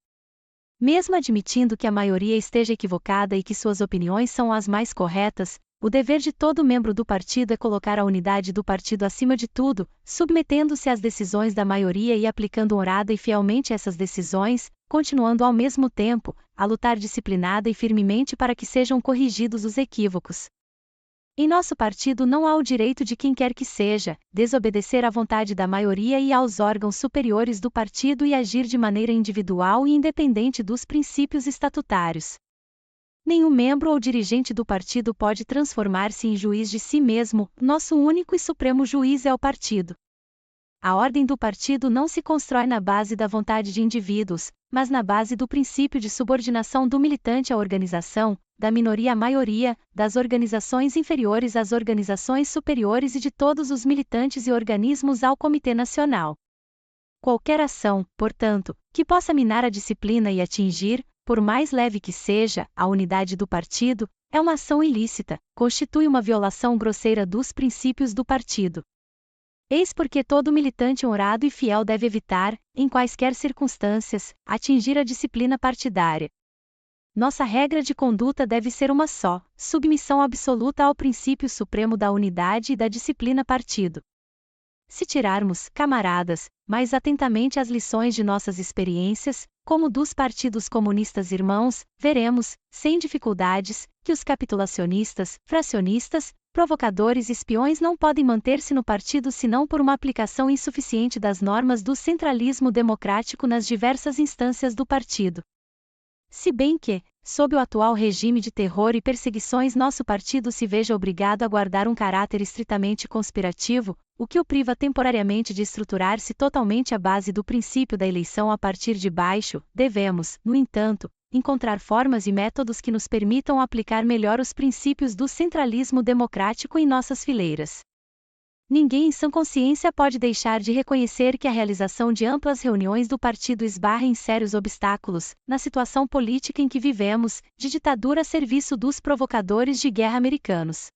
Mesmo admitindo que a maioria esteja equivocada e que suas opiniões são as mais corretas, o dever de todo membro do partido é colocar a unidade do partido acima de tudo, submetendo-se às decisões da maioria e aplicando honrada e fielmente essas decisões, continuando ao mesmo tempo, a lutar disciplinada e firmemente para que sejam corrigidos os equívocos. Em nosso partido não há o direito de quem quer que seja, desobedecer à vontade da maioria e aos órgãos superiores do partido e agir de maneira individual e independente dos princípios estatutários. Nenhum membro ou dirigente do partido pode transformar-se em juiz de si mesmo, nosso único e supremo juiz é o partido. A ordem do partido não se constrói na base da vontade de indivíduos, mas na base do princípio de subordinação do militante à organização, da minoria à maioria, das organizações inferiores às organizações superiores e de todos os militantes e organismos ao Comitê Nacional. Qualquer ação, portanto, que possa minar a disciplina e atingir, por mais leve que seja, a unidade do partido, é uma ação ilícita, constitui uma violação grosseira dos princípios do partido. Eis porque todo militante honrado e fiel deve evitar, em quaisquer circunstâncias, atingir a disciplina partidária. Nossa regra de conduta deve ser uma só: submissão absoluta ao princípio supremo da unidade e da disciplina partido. Se tirarmos, camaradas, mais atentamente as lições de nossas experiências, como dos partidos comunistas irmãos, veremos, sem dificuldades, que os capitulacionistas, fracionistas, provocadores e espiões não podem manter-se no partido senão por uma aplicação insuficiente das normas do centralismo democrático nas diversas instâncias do partido. Se bem que, sob o atual regime de terror e perseguições, nosso partido se veja obrigado a guardar um caráter estritamente conspirativo, o que o priva temporariamente de estruturar-se totalmente à base do princípio da eleição a partir de baixo, devemos, no entanto, encontrar formas e métodos que nos permitam aplicar melhor os princípios do centralismo democrático em nossas fileiras. Ninguém em sã consciência pode deixar de reconhecer que a realização de amplas reuniões do partido esbarra em sérios obstáculos, na situação política em que vivemos, de ditadura a serviço dos provocadores de guerra americanos.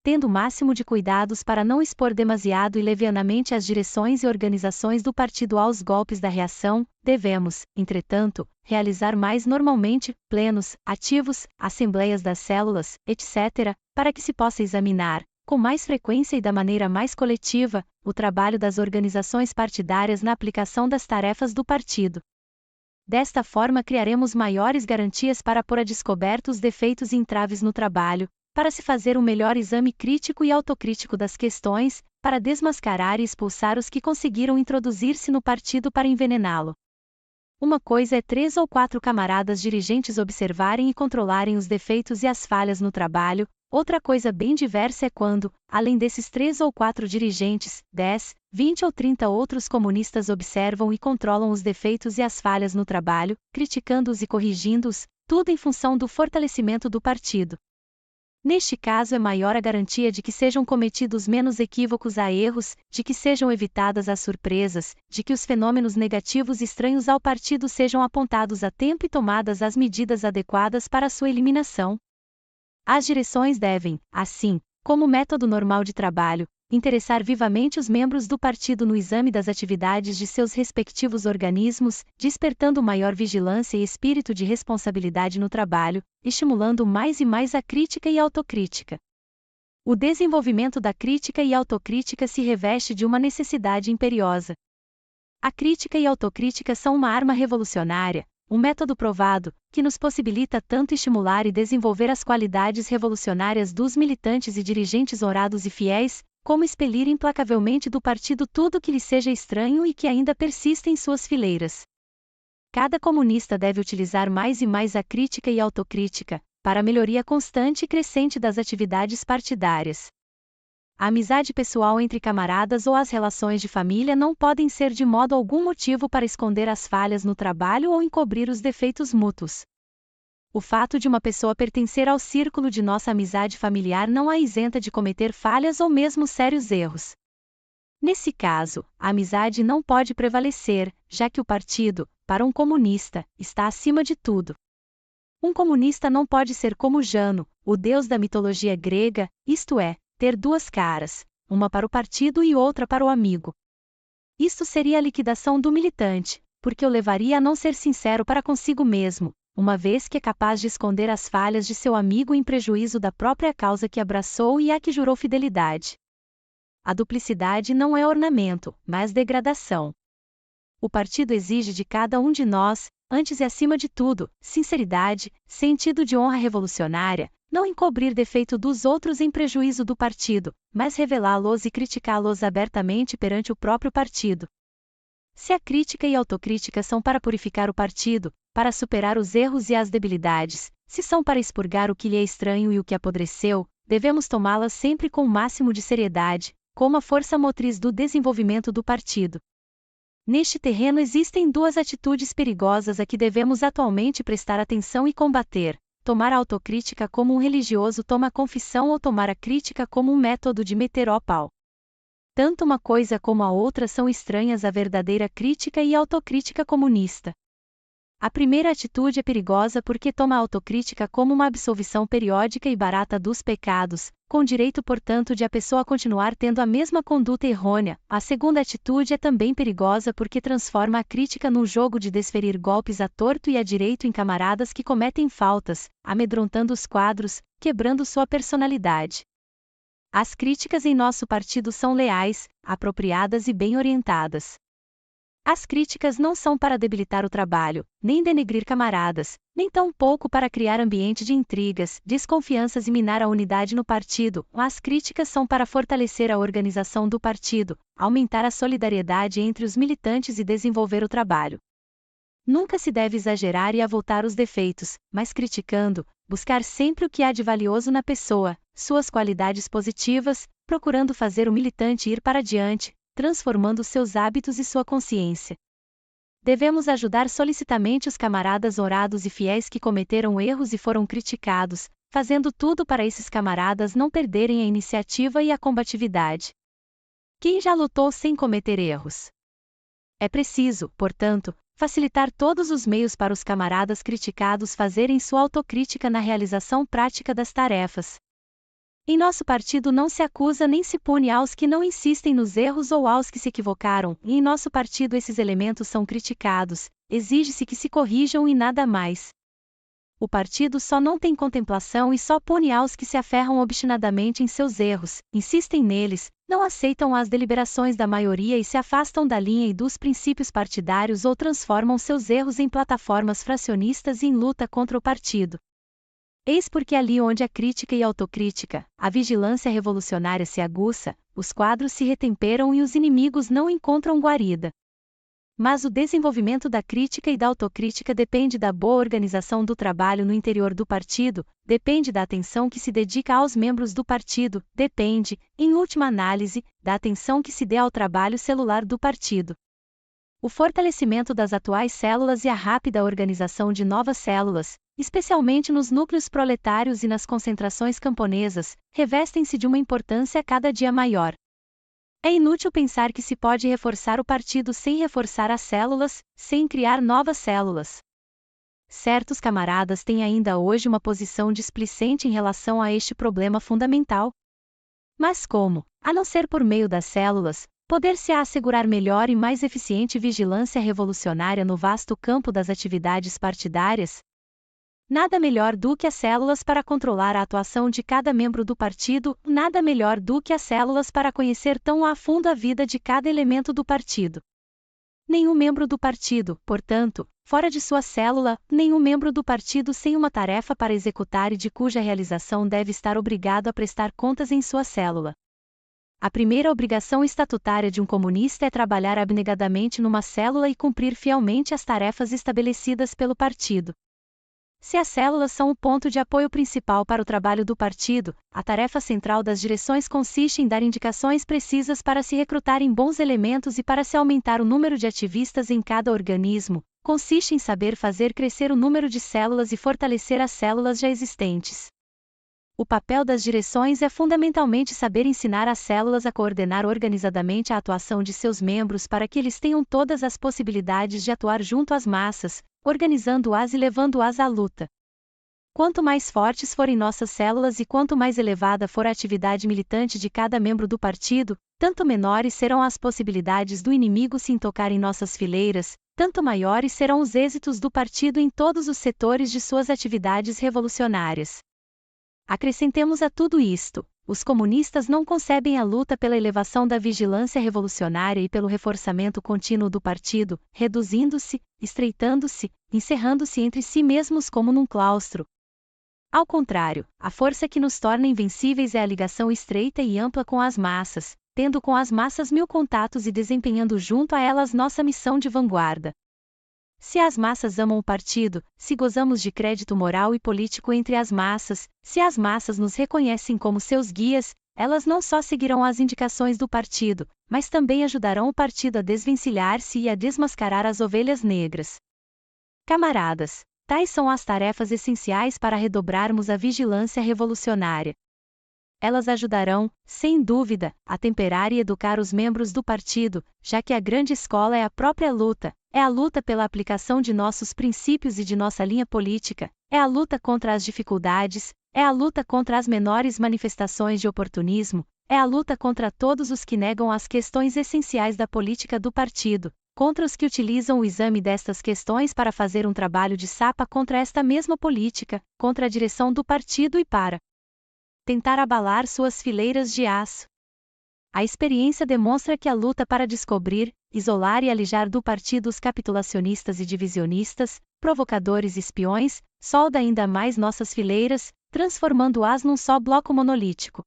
Tendo o máximo de cuidados para não expor demasiado e levianamente as direções e organizações do partido aos golpes da reação, devemos, entretanto, realizar mais normalmente plenos, ativos, assembleias das células, etc., para que se possa examinar, com mais frequência e da maneira mais coletiva, o trabalho das organizações partidárias na aplicação das tarefas do partido. Desta forma criaremos maiores garantias para pôr a descoberto os defeitos e entraves no trabalho, para se fazer um melhor exame crítico e autocrítico das questões, para desmascarar e expulsar os que conseguiram introduzir-se no partido para envenená-lo. Uma coisa é 3 ou 4 camaradas dirigentes observarem e controlarem os defeitos e as falhas no trabalho, outra coisa bem diversa é quando, além desses 3 ou 4 dirigentes, 10, 20 ou 30 outros comunistas observam e controlam os defeitos e as falhas no trabalho, criticando-os e corrigindo-os, tudo em função do fortalecimento do partido. Neste caso é maior a garantia de que sejam cometidos menos equívocos a erros, de que sejam evitadas as surpresas, de que os fenômenos negativos estranhos ao partido sejam apontados a tempo e tomadas as medidas adequadas para sua eliminação. As direções devem, assim, como método normal de trabalho, interessar vivamente os membros do partido no exame das atividades de seus respectivos organismos, despertando maior vigilância e espírito de responsabilidade no trabalho, estimulando mais e mais a crítica e autocrítica. O desenvolvimento da crítica e autocrítica se reveste de uma necessidade imperiosa. A crítica e autocrítica são uma arma revolucionária, um método provado, que nos possibilita tanto estimular e desenvolver as qualidades revolucionárias dos militantes e dirigentes honrados e fiéis, como expelir implacavelmente do partido tudo que lhe seja estranho e que ainda persista em suas fileiras. Cada comunista deve utilizar mais e mais a crítica e autocrítica, para a melhoria constante e crescente das atividades partidárias. A amizade pessoal entre camaradas ou as relações de família não podem ser de modo algum motivo para esconder as falhas no trabalho ou encobrir os defeitos mútuos. O fato de uma pessoa pertencer ao círculo de nossa amizade familiar não a isenta de cometer falhas ou mesmo sérios erros. Nesse caso, a amizade não pode prevalecer, já que o partido, para um comunista, está acima de tudo. Um comunista não pode ser como Jano, o deus da mitologia grega, isto é, ter 2 caras, uma para o partido e outra para o amigo. Isto seria a liquidação do militante, porque o levaria a não ser sincero para consigo mesmo, uma vez que é capaz de esconder as falhas de seu amigo em prejuízo da própria causa que abraçou e a que jurou fidelidade. A duplicidade não é ornamento, mas degradação. O partido exige de cada um de nós, antes e acima de tudo, sinceridade, sentido de honra revolucionária, não encobrir defeito dos outros em prejuízo do partido, mas revelá-los e criticá-los abertamente perante o próprio partido. Se a crítica e autocrítica são para purificar o partido, para superar os erros e as debilidades, se são para expurgar o que lhe é estranho e o que apodreceu, devemos tomá-las sempre com o máximo de seriedade, como a força motriz do desenvolvimento do partido. Neste terreno existem duas atitudes perigosas a que devemos atualmente prestar atenção e combater: tomar a autocrítica como um religioso toma a confissão ou tomar a crítica como um método de meter ao pau. Tanto uma coisa como a outra são estranhas à verdadeira crítica e autocrítica comunista. A primeira atitude é perigosa porque toma a autocrítica como uma absolvição periódica e barata dos pecados, com direito, portanto, de a pessoa continuar tendo a mesma conduta errônea. A segunda atitude é também perigosa porque transforma a crítica num jogo de desferir golpes a torto e a direito em camaradas que cometem faltas, amedrontando os quadros, quebrando sua personalidade. As críticas em nosso partido são leais, apropriadas e bem orientadas. As críticas não são para debilitar o trabalho, nem denegrir camaradas, nem tampouco para criar ambiente de intrigas, desconfianças e minar a unidade no partido. As críticas são para fortalecer a organização do partido, aumentar a solidariedade entre os militantes e desenvolver o trabalho. Nunca se deve exagerar e avultar os defeitos, mas criticando, buscar sempre o que há de valioso na pessoa, suas qualidades positivas, procurando fazer o militante ir para diante, transformando seus hábitos e sua consciência. Devemos ajudar solicitamente os camaradas honrados e fiéis que cometeram erros e foram criticados, fazendo tudo para esses camaradas não perderem a iniciativa e a combatividade. Quem já lutou sem cometer erros? É preciso, portanto, facilitar todos os meios para os camaradas criticados fazerem sua autocrítica na realização prática das tarefas. Em nosso partido não se acusa nem se pune aos que não insistem nos erros ou aos que se equivocaram, e em nosso partido esses elementos são criticados, exige-se que se corrijam e nada mais. O partido só não tem contemplação e só pune aos que se aferram obstinadamente em seus erros, insistem neles, não aceitam as deliberações da maioria e se afastam da linha e dos princípios partidários ou transformam seus erros em plataformas fracionistas e em luta contra o partido. Eis porque ali onde a crítica e a autocrítica, a vigilância revolucionária se aguça, os quadros se retemperam e os inimigos não encontram guarida. Mas o desenvolvimento da crítica e da autocrítica depende da boa organização do trabalho no interior do partido, depende da atenção que se dedica aos membros do partido, depende, em última análise, da atenção que se dê ao trabalho celular do partido. O fortalecimento das atuais células e a rápida organização de novas células, especialmente nos núcleos proletários e nas concentrações camponesas, revestem-se de uma importância cada dia maior. É inútil pensar que se pode reforçar o partido sem reforçar as células, sem criar novas células. Certos camaradas têm ainda hoje uma posição displicente em relação a este problema fundamental. Mas como, a não ser por meio das células, poder-se-á assegurar melhor e mais eficiente vigilância revolucionária no vasto campo das atividades partidárias? Nada melhor do que as células para controlar a atuação de cada membro do partido, nada melhor do que as células para conhecer tão a fundo a vida de cada elemento do partido. Nenhum membro do partido, portanto, fora de sua célula, nenhum membro do partido sem uma tarefa para executar e de cuja realização deve estar obrigado a prestar contas em sua célula. A primeira obrigação estatutária de um comunista é trabalhar abnegadamente numa célula e cumprir fielmente as tarefas estabelecidas pelo partido. Se as células são o ponto de apoio principal para o trabalho do partido, a tarefa central das direções consiste em dar indicações precisas para se recrutarem bons elementos e para se aumentar o número de ativistas em cada organismo, consiste em saber fazer crescer o número de células e fortalecer as células já existentes. O papel das direções é fundamentalmente saber ensinar as células a coordenar organizadamente a atuação de seus membros para que eles tenham todas as possibilidades de atuar junto às massas, organizando-as e levando-as à luta. Quanto mais fortes forem nossas células e quanto mais elevada for a atividade militante de cada membro do partido, tanto menores serão as possibilidades do inimigo se intocar em nossas fileiras, tanto maiores serão os êxitos do partido em todos os setores de suas atividades revolucionárias. Acrescentemos a tudo isto: os comunistas não concebem a luta pela elevação da vigilância revolucionária e pelo reforçamento contínuo do partido, reduzindo-se, estreitando-se, encerrando-se entre si mesmos como num claustro. Ao contrário, a força que nos torna invencíveis é a ligação estreita e ampla com as massas, tendo com as massas mil contatos e desempenhando junto a elas nossa missão de vanguarda. Se as massas amam o partido, se gozamos de crédito moral e político entre as massas, se as massas nos reconhecem como seus guias, elas não só seguirão as indicações do partido, mas também ajudarão o partido a desvencilhar-se e a desmascarar as ovelhas negras. Camaradas, tais são as tarefas essenciais para redobrarmos a vigilância revolucionária. Elas ajudarão, sem dúvida, a temperar e educar os membros do partido, já que a grande escola é a própria luta, é a luta pela aplicação de nossos princípios e de nossa linha política, é a luta contra as dificuldades, é a luta contra as menores manifestações de oportunismo, é a luta contra todos os que negam as questões essenciais da política do partido, contra os que utilizam o exame destas questões para fazer um trabalho de sapa contra esta mesma política, contra a direção do partido e para tentar abalar suas fileiras de aço. A experiência demonstra que a luta para descobrir, isolar e alijar do partido os capitulacionistas e divisionistas, provocadores e espiões, solda ainda mais nossas fileiras, transformando-as num só bloco monolítico.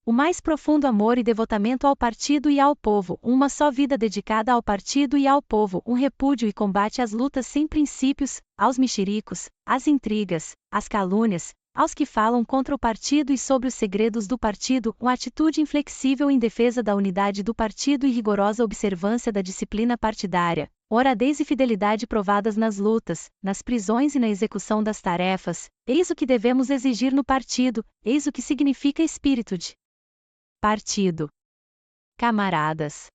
O mais profundo amor e devotamento ao partido e ao povo, uma só vida dedicada ao partido e ao povo, um repúdio e combate às lutas sem princípios, aos mexericos, às intrigas, às calúnias, aos que falam contra o partido e sobre os segredos do partido, uma atitude inflexível em defesa da unidade do partido e rigorosa observância da disciplina partidária, honradez e fidelidade provadas nas lutas, nas prisões e na execução das tarefas, eis o que devemos exigir no partido, eis o que significa espírito de partido. Camaradas,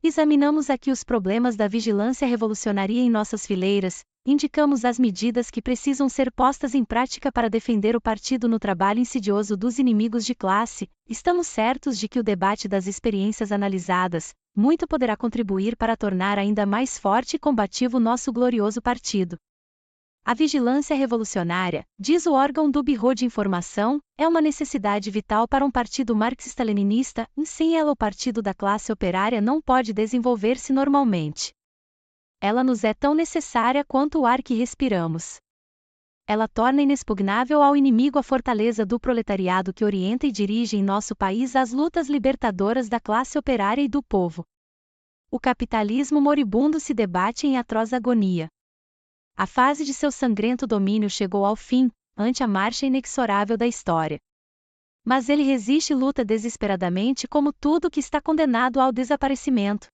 examinamos aqui os problemas da vigilância revolucionária em nossas fileiras, indicamos as medidas que precisam ser postas em prática para defender o partido no trabalho insidioso dos inimigos de classe, estamos certos de que o debate das experiências analisadas, muito poderá contribuir para tornar ainda mais forte e combativo nosso glorioso partido. A vigilância revolucionária, diz o órgão do Bureau de Informação, é uma necessidade vital para um partido marxista-leninista, e sem ela o partido da classe operária não pode desenvolver-se normalmente. Ela nos é tão necessária quanto o ar que respiramos. Ela torna inexpugnável ao inimigo a fortaleza do proletariado que orienta e dirige em nosso país as lutas libertadoras da classe operária e do povo. O capitalismo moribundo se debate em atroz agonia. A fase de seu sangrento domínio chegou ao fim, ante a marcha inexorável da história. Mas ele resiste e luta desesperadamente como tudo que está condenado ao desaparecimento.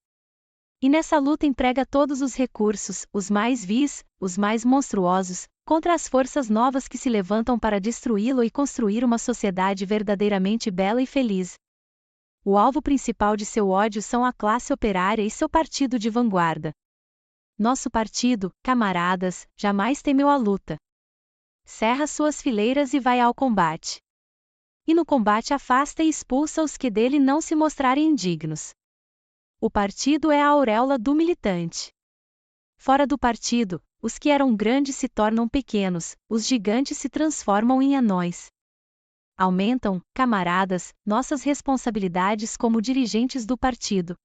E nessa luta emprega todos os recursos, os mais vis, os mais monstruosos, contra as forças novas que se levantam para destruí-lo e construir uma sociedade verdadeiramente bela e feliz. O alvo principal de seu ódio são a classe operária e seu partido de vanguarda. Nosso partido, camaradas, jamais temeu a luta. Cerra suas fileiras e vai ao combate. E no combate afasta e expulsa os que dele não se mostrarem indignos. O partido é a auréola do militante. Fora do partido, os que eram grandes se tornam pequenos, os gigantes se transformam em anões. Aumentam, camaradas, nossas responsabilidades como dirigentes do partido.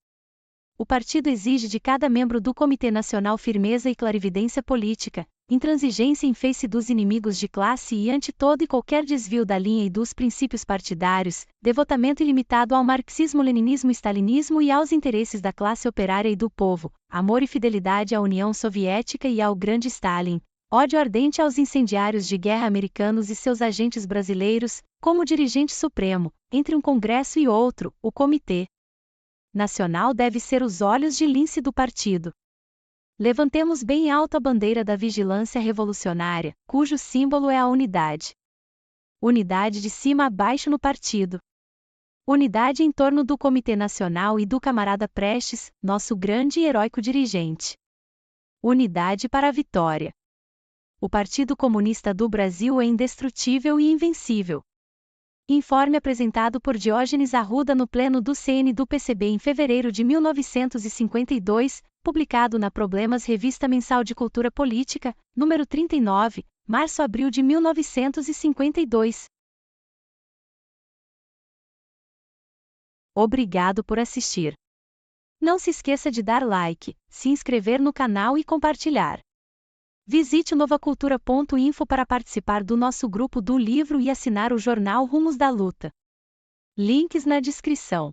O partido exige de cada membro do Comitê Nacional firmeza e clarividência política, intransigência em face dos inimigos de classe e ante todo e qualquer desvio da linha e dos princípios partidários, devotamento ilimitado ao marxismo-leninismo e stalinismo e aos interesses da classe operária e do povo, amor e fidelidade à União Soviética e ao grande Stalin, ódio ardente aos incendiários de guerra americanos e seus agentes brasileiros, como dirigente supremo, entre um congresso e outro, o Comitê Nacional deve ser os olhos de lince do partido. Levantemos bem alto a bandeira da vigilância revolucionária, cujo símbolo é a unidade. Unidade de cima a baixo no partido. Unidade em torno do Comitê Nacional e do camarada Prestes, nosso grande e heróico dirigente. Unidade para a vitória. O Partido Comunista do Brasil é indestrutível e invencível. Informe apresentado por Diógenes Arruda no Pleno do CN do PCB em fevereiro de 1952, publicado na Problemas Revista Mensal de Cultura Política, número 39, março-abril de 1952. Obrigado por assistir. Não se esqueça de dar like, se inscrever no canal e compartilhar. Visite o novacultura.info para participar do nosso grupo do livro e assinar o jornal Rumos da Luta. Links na descrição.